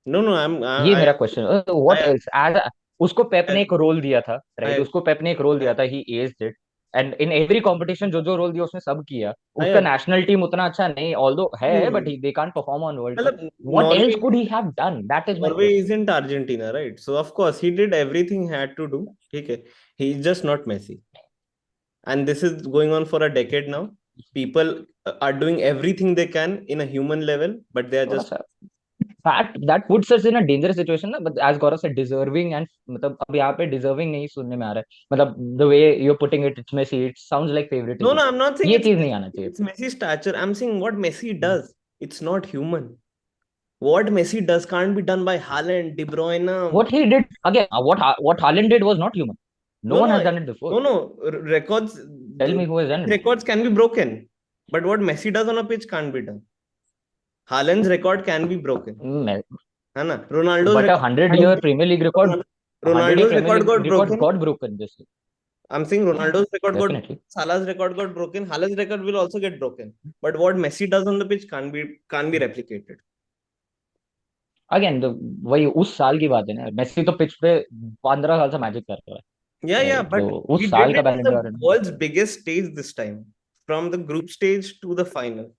no, ये I मेरा question. What I else age उसको पेप ने I एक रोल दिया था, राइट? I उसको पेप ने एक रोल दिया था, he aced it. And in every competition जो जो रोल दिया उसने सब किया. I उसका नेशनल टीम उतना अच्छा नहीं ऑल्दो है but agree. They can't perform on world cup. मतलब what else could he have done? That is my Norway question. isn't Argentina, right? So of course he did everything he had to do. ठीक है, he's just not Messi. And this is going on for a decade now. People are doing everything they can in a human level, but they are थोड़ा just सा that puts us in a dangerous situation ना. But as Gaurav said, deserving and मतलब अब यहाँ पे deserving नहीं सुनने में आ रहा है. मतलब the way you're putting it, it's Messi, it sounds like no, favoritism. no. I'm not saying ये it's चीज नहीं आना Messi, चाहिए. it's Messi stature. I'm saying what Messi does. It's not human. What Messi does can't be done by Haaland, De Bruyne. What he did again, what Haaland did was not human. No No, one no, has done it before. no. Records, Tell me who has done it. records can be broken, but what Messi does on a pitch can't be done. Haaland's record can be broken. है ना? Ronaldo's But a record. 100-year Premier League record, Ronaldo's record got broken. got broken this year. I'm saying Ronaldo's record got broken. Definitely. Salah's record got broken. Haaland's record will also get broken. But what Messi does on the pitch can't be replicated. Again, वही उस साल की बात है ना. मेसी तो पिच पे 15 साल से मैजिक कर रहा है. Yeah, Right? but तो he उस साल did का it on बैलन the डोर है ना. world's biggest stage this time, from the group stage to the final.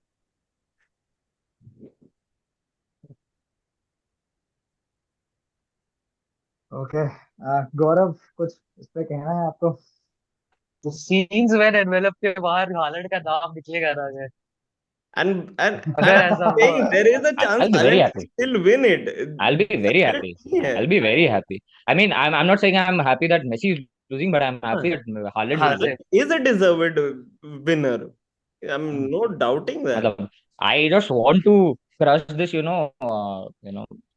Okay. गौरव, कुछ इस पे कहना है आपको? The scenes when envelope के बाहर हालैंड का नाम निकलेगा ना अगर And अगर I'm ऐसा हुआ. saying there is a chance I'll be very Haaland can happy. still win it. I'll be very happy. Yeah. I'll be very happy. I mean, I'm not saying I'm happy that Messi is losing, but I'm happy that Haaland हाँ is से good. Is a deserved winner. I'm not doubting that. मतलब I just want to crush this,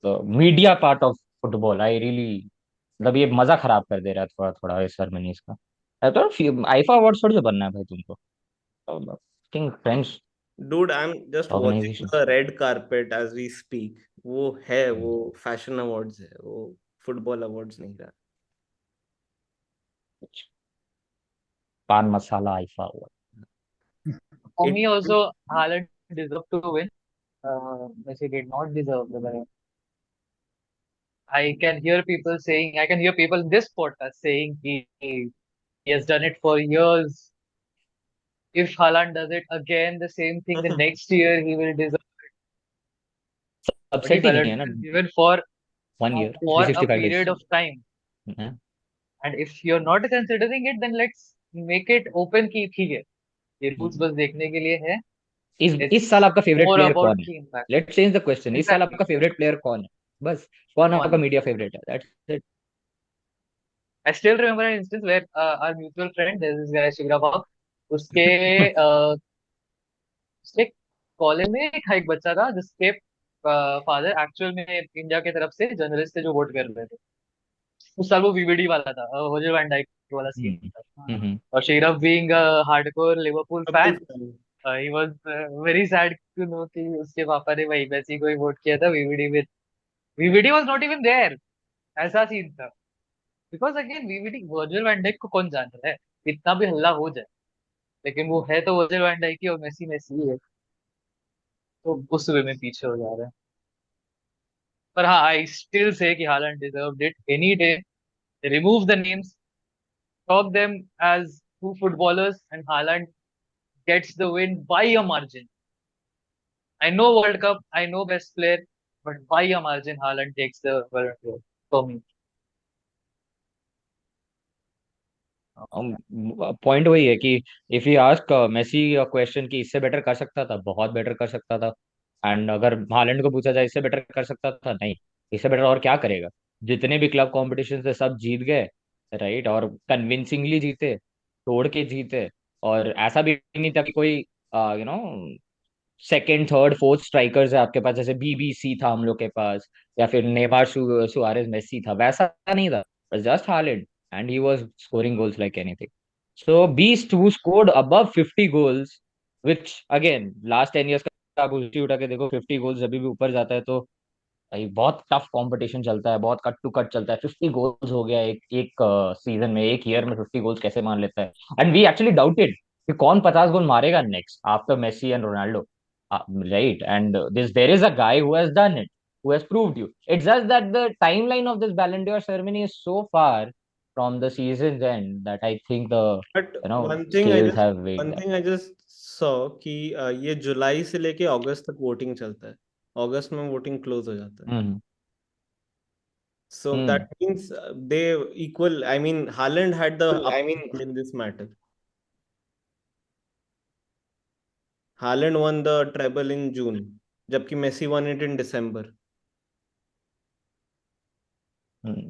the media part of football. I really मतलब ये मजा खराब कर दे रहा है थोड़ा थोड़ा इस सेरेमनीज का. तो आईफा अवार्ड थोड़ी से बनना है भाई तुमको. Think friends Dude, I'm just watching organization. the red carpet as we speak. वो है, वो fashion awards है, वो football awards नहीं रहा. Pan masala IIFA award. For It, me also, Haaland deserved to win. Messi did not deserve the Ballon. I can hear people in this podcast saying he has done it for years. If Haaland does it again, the same thing the next year, he will deserve. But the upset he नहीं है Ballon ना. is given for 1 year, a 365 days. period of time. And if you're not considering it, then let's make it open की ठीक है. ये rules बस देखने के लिए है. इस It's साल आपका फेवरेट more प्लेयर about कौन है? the impact. Let's change the question. इस साल Exactly. आपका फेवरेट प्लेयर कौन है? बस कौन आपका one. मीडिया फेवरेट है, that's it. I still remember an instance where our mutual friend, there's this guy Shigra, उसके उसके कॉलेज में एक बच्चा था जिसके फादर एक्चुअल में इंडिया की तरफ से जर्नलिस्ट थे जो वोट कर रहे थे. उस साल वो वीवीडी वाला था, होजल वैन डाइक वाला सीन हम्म. था. हम्म. और शेरफ being hardcore Liverpool Liverpool fan, fan. He was very sad to know कि उसके पापा ने वही मेसी को ही वोट किया था वीवीडी में. VVD was not even there. ऐसा सीन था. Because again VVD, Virgil van Dijk को कौन जान रहा है, इतना भी हल्ला हो जाए, लेकिन वो है तो वर्जिल वैन डाइक ही, और मेसी मेसी ही है. तो उस वे में पीछे हो जा रहे हैं. पर हाँ, आई स्टिल से कि Holland deserved it any day. Remove the names, talk them as two footballers, and Haaland gets the win by a margin. I know World Cup, I know best player, but by a margin, Haaland takes the Ballon d'Or for me. Point वही है कि if you ask Messi question कि इससे बेटर कर सकता था, बहुत बेटर कर सकता था. एंड अगर हालैंड को पूछा जाए इससे बेटर कर सकता था, नहीं. इससे बेटर और क्या करेगा. जितने भी क्लब कॉम्पिटिशन थे सब जीत गए, राइट, और कन्विंसिंगली जीते, तोड़ के जीते. और ऐसा भी नहीं था कि कोई सेकंड थर्ड फोर्थ स्ट्राइकर्स है आपके पास, जैसे बीबीसी था हम लोग के पास, या फिर नेमार सुआरेज मेसी था, वैसा नहीं था. Just Holland, and he was scoring goals like anything. So beast who scored above 50 goals, which again last 10 years का आप उल्टी उठा के देखो, 50 गोल्स जब भी ऊपर जाता है तो भाई बहुत टफ कंपटीशन चलता है, बहुत कट टू कट चलता है. 50 गोल्स हो गया एक एक सीजन में, एक ईयर में 50 गोल्स कैसे मान लेता है. एंड वी एक्चुअली डाउटेड कि कौन 50 गोल मारेगा next after Messi and Ronaldo, right? And there is a guy who has done it, who has proved you. It's just that the timeline of this Ballon d'Or ceremony is so far from the season's end that I think the But scales have weighed one that. thing I just saw कि ये जुलाई से लेके अगस्त तक वोटिंग चलता है. अगस्त में वोटिंग क्लोज हो जाता है. Hmm. So Hmm. that means they equal. I mean, Haaland had the upper hand in this matter. Haaland won the treble in June, जबकि Messi won it in December. Hmm.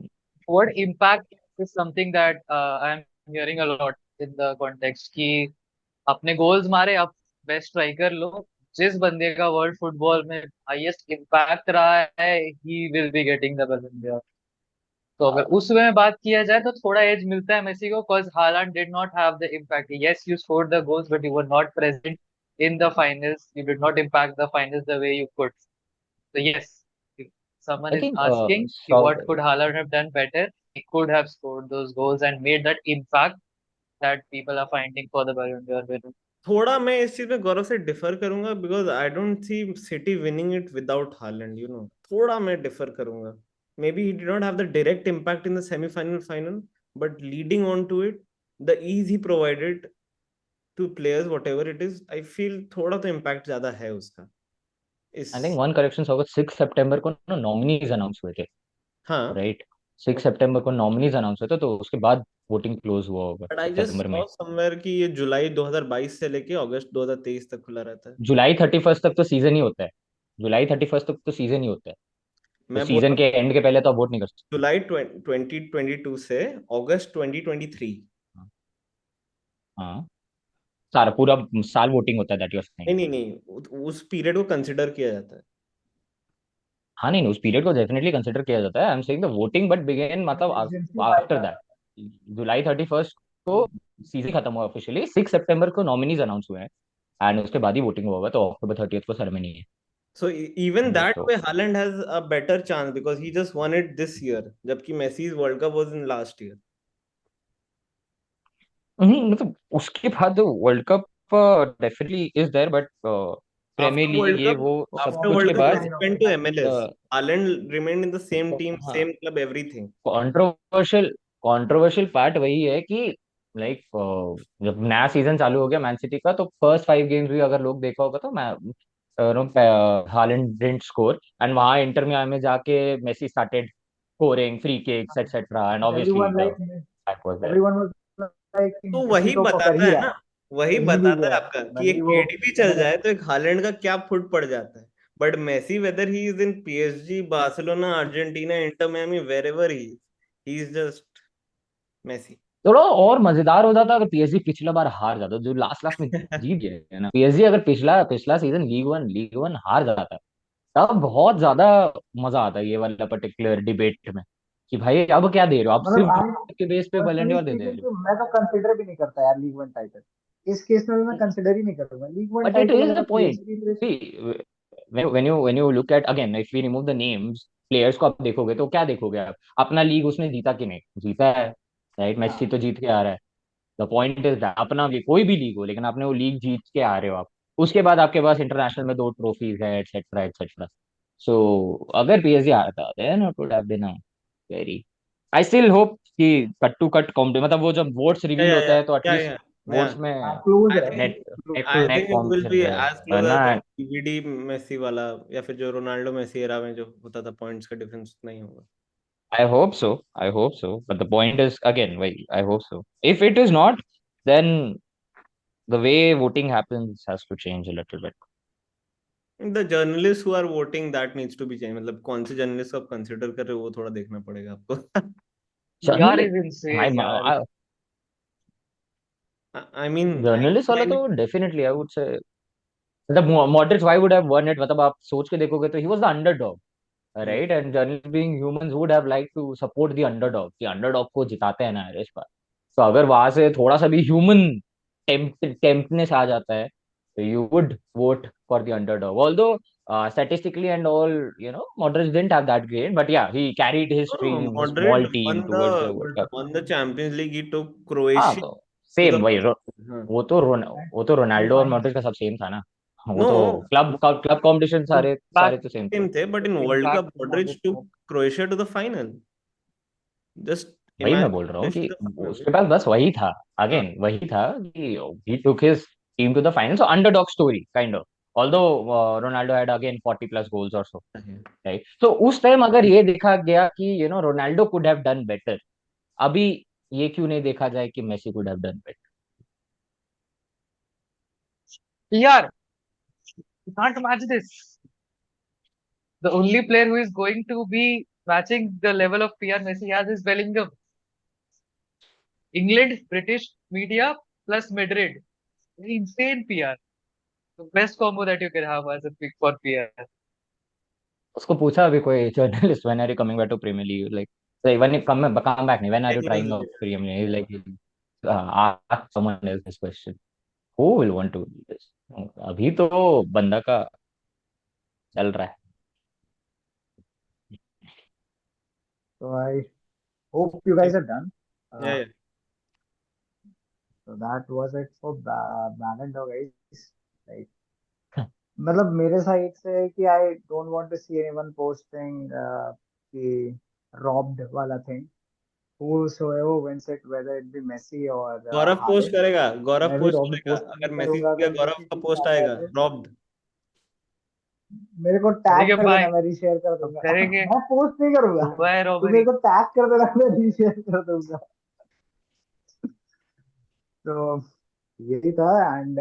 What impact is something that I'm hearing a lot in the context कि अपने गोल्स मारे, आप बेस्ट स्ट्राइकर लो. जिस बंदे का वर्ल्ड फुटबॉल में हाईएस्ट इम्पैक्ट रहा है, ही विल बी गेटिंग द बैलन d'Or. तो अगर उस वे में बात किया जाए तो थोड़ा एज मिलता है मेसी को, cause Haaland did not have the impact. Yes, you scored the goals, but you were not present in the finals. You did not impact the finals the way you could. So yes, if someone I is think asking so. what could Haaland have done better, he could have scored those goals and made that impact that people are finding for the Ballon d'Or winner. थोड़ा मैं इस चीज में गौरव से डिफर करूंगा because I don't see City winning it without Haaland. थोड़ा मैं डिफर करूंगा. May be he did not have the direct impact in the semifinal final, but leading on to it, the ease he provided to players whatever it is, I feel थोड़ा तो इम्पैक्ट ज्यादा है उसका. इस I think one correction होगा, 6 सितंबर को ना नॉमिनीज अनाउंस हुए थे, हाँ. राइट. 6 सितंबर को नॉमिनीज अनाउंस हुए थे, तो उसके बाद वोटिंग क्लोज हुआ होगा बट आई जस्ट सितंबर में. सॉ समवेयर कि ये जुलाई 2022 से लेके अगस्त 2023 तक खुला रहता है. जुलाई 31 तक तो सीजन ही होता है. जुलाई 31 तक तो सीजन ही होता है. तो मैं बोल सीजन रहा के एंड के पहले तो आप वोट नहीं कर हूँ जुलाई 2022 से अगस्त 2023. सकते. हाँ, सारा पूरा साल वोटिंग होता है, दैट यू आर सेइंग. नहीं नहीं नहीं, उस पीरियड को कंसिडर किया जाता है. हाँ, नहीं, उस पीरियड को डेफिनेटली कंसिडर किया जाता है. I am saying the voting but began, मतलब इमरजेंसी आफ्टर वाइड. दैट. जुलाई 31 को सीजन खत्म हुआ ऑफिशियली, 6 सितंबर को नॉमिनीज अनाउंस हुए हैं, एंड उसके बाद ही वोटिंग होगा. तो अक्टूबर 30 को सेरेमनी है. So even right. that way, Haaland has a better chance because he just won it this year, जबकि Messi's World Cup was in last year. मतलब उसके बाद World Cup definitely is there, but Premier League ये वो सब After कुछ के World Cup, बाद he went to MLS. Haaland remained in the same team, हाँ, same club, everything. Controversial controversial part वही है कि लाइक जब नया सीजन चालू हो गया मैन सिटी का, तो फर्स्ट 5 गेम्स भी अगर लोग देखा होगा तो मैं हालैंड डिडंट स्कोर, एंड वहां इंटर में जाके Messi started scoring free kicks etcetera, and obviously Everyone the like back was there. everyone was like तो मेसी वही तो कर बताता ही है रहा ना, है, वही बन ही बताता है गया है, आपका कि भले एक ही वो केडीबी चल जाए तो एक हालैंड का क्या फुट पड़ जाता है. But Messi, whether he is in PSG, Barcelona, Argentina, Inter Miami, wherever he is just Messi. थोड़ा और मजेदार हो जाता अगर पीएसजी पिछला बार हार जाता, जो लास्ट में जीत गए है ना पीएसजी, अगर पिछला पिछला सीजन लीग वन हार जाता तब बहुत ज्यादा मजा आता है ये वाला पर्टिकुलर डिबेट में कि भाई अब क्या दे रहे हो, आप मतलब सिर्फ आई के बेस पे पर्सनली बैलेंडियोर दे दे स्पीकिंग रहे हो। तो मैं तो कंसिडर भी नहीं करता यार लीग वन टाइटल। इस केस में मैं कंसिडर ही नहीं करूंगा league one but it title is अगर द पॉइंट, पीएसजी ने। when you look at again, if we remove the names, players को आप देखोगे तो क्या देखोगे आप, अपना लीग उसने जीता कि नहीं जीता है, राइट? मैसी हाँ, तो जीत के आ रहा है। द पॉइंट इज दैट अपना लीग कोई भी लीग हो लेकिन आपने वो लीग जीत के आ रहे हो आप, उसके बाद आपके पास इंटरनेशनल में 2 ट्रॉफीज है एटसेट्रा एटसेट्रा। सो अगर पीएसजी आता then it would have been a very, I still hope कि कट टू कट कॉम्प मतलब वो जब वोट्स Yeah, रिवील yeah, होता yeah, है तो yeah, at least yeah, votes yeah. में हाँ क्लोज I है। think neck neck to I neck think it will competition be as close रहना। as the DVD मेसी वाला, या फिर जो रोनाल्डो मेसी एरा में जो होता था, पॉइंट्स का डिफरेंस नहीं होगा. I hope so. I hope so. But the point is, again, wait, I hope so. If it is not, then the way voting happens has to change a little bit. The journalists who are voting, that needs to be changed. मतलब कौन से जर्नलिस्ट आप कंसिडर कर रहे हो वो थोड़ा देखना पड़ेगा आपको. PR Journalist, is I, insane, यार. I mean, journalist वाला तो definitely I would say. मतलब Modric, why would have won it? मतलब आप सोच के देखोगे तो he was the underdog, right? And journalists being humans would have liked to support the underdog. कि underdog को जिताते हैं ना इस बार. तो अगर वहां से थोड़ा सा भी ह्यूमन टेम्पनेस आ जाता है तो you would vote for the underdog, although statistically and all, Modric didn't have that great, but yeah, he carried his no, team, his Madrid small team towards the World Cup. won the Champions League. He took हाँ Croatia तो to the सेम वही हाँ. वो तो रोनाल्डो और सेमीफाइनल। मॉड्रिच का सब सेम था ना, वो तो No, क्लब क्लब कंपटीशन सारे सारे Impact, तो सेम थे। same थे, but in World impact Cup, Modric Modric took had. Croatia to the final. Just वही मैं imagine बोल रहा हूँ Croatia कि to the final. उसके पास बस वही था, हाँ. अगेन वही था कि he took his team to the final, so underdog story kind of, although Ronaldo had again 40 plus goals or so, right? So उस टाइम अगर ये देखा गया कि Ronaldo could have done better, अभी ये क्यों नहीं देखा जाए कि Messi could have done better? PR, you can't match this. The only player who is going to be matching the level of PR Messi has is Bellingham. England, British media plus Madrid. Insane PR. The best combo that you can have as a pick for PR. उसको पूछा अभी कोई journalist, when are you coming back to Premier League, like when you come back नहीं, when are you trying out Premier League, like ask someone else this question, who will want to do this? अभी तो बंदा का चल रहा है। So I hope you guys are done. Yeah, Uh, yeah. so that was it for Balland'or guys. Like, मतलब मेरे साइड से है कि I don't want to see anyone posting कि रॉब्ड वाला thing. whosoever wins it, whether it be Messi or Gaurav post Haaland, करेगा, गौरव मैं भी पोस्ट रॉब्ड करेगा, पोस्ट नहीं अगर मैसी करूंगा जीत गया अगर गौरव मेसी का जीत पोस्ट जाता है आएगा तो। रॉब्ड. मेरे को टैग करेंगे कर देना, भाई, मैं रीशेयर कर हम दूंगा। करेंगे। मैं पोस्ट नहीं करूंगा, हुआ है तू मेरे रॉबरी। को टैग कर देना, मैं रीशेयर कर दूंगा। तो यही था and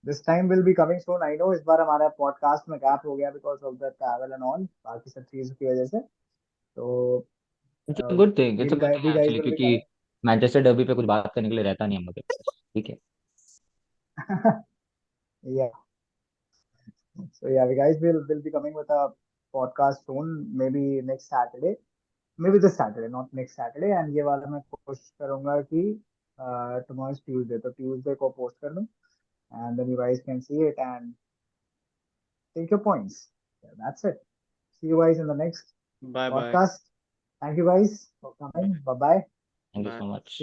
this time will be coming soon. I know इस बार हमारा पॉडकास्ट में गैप हो गया because of the travel and all, बाकी सब चीजों की वजह से। तो it's a good thing, it's a we good thing guys actually, will be क्योंकि कमिंग। मैनचेस्टर डर्बी पे कुछ बात करने के लिए रहता नहीं हम लोग के पास, ठीक है। या सो या we guys will be coming with a podcast soon, may be next Saturday, may be this Saturday not next Saturday. And ये वाला मैं कोशिश करूंगा कि टुमारो ट्यूसडे, तो ट्यूसडे को पोस्ट कर दूं and then you guys can see it and take your points. Yeah, that's it. See you guys in the next bye bye podcast. Thank you guys for coming. Bye bye. Thank you bye. So much.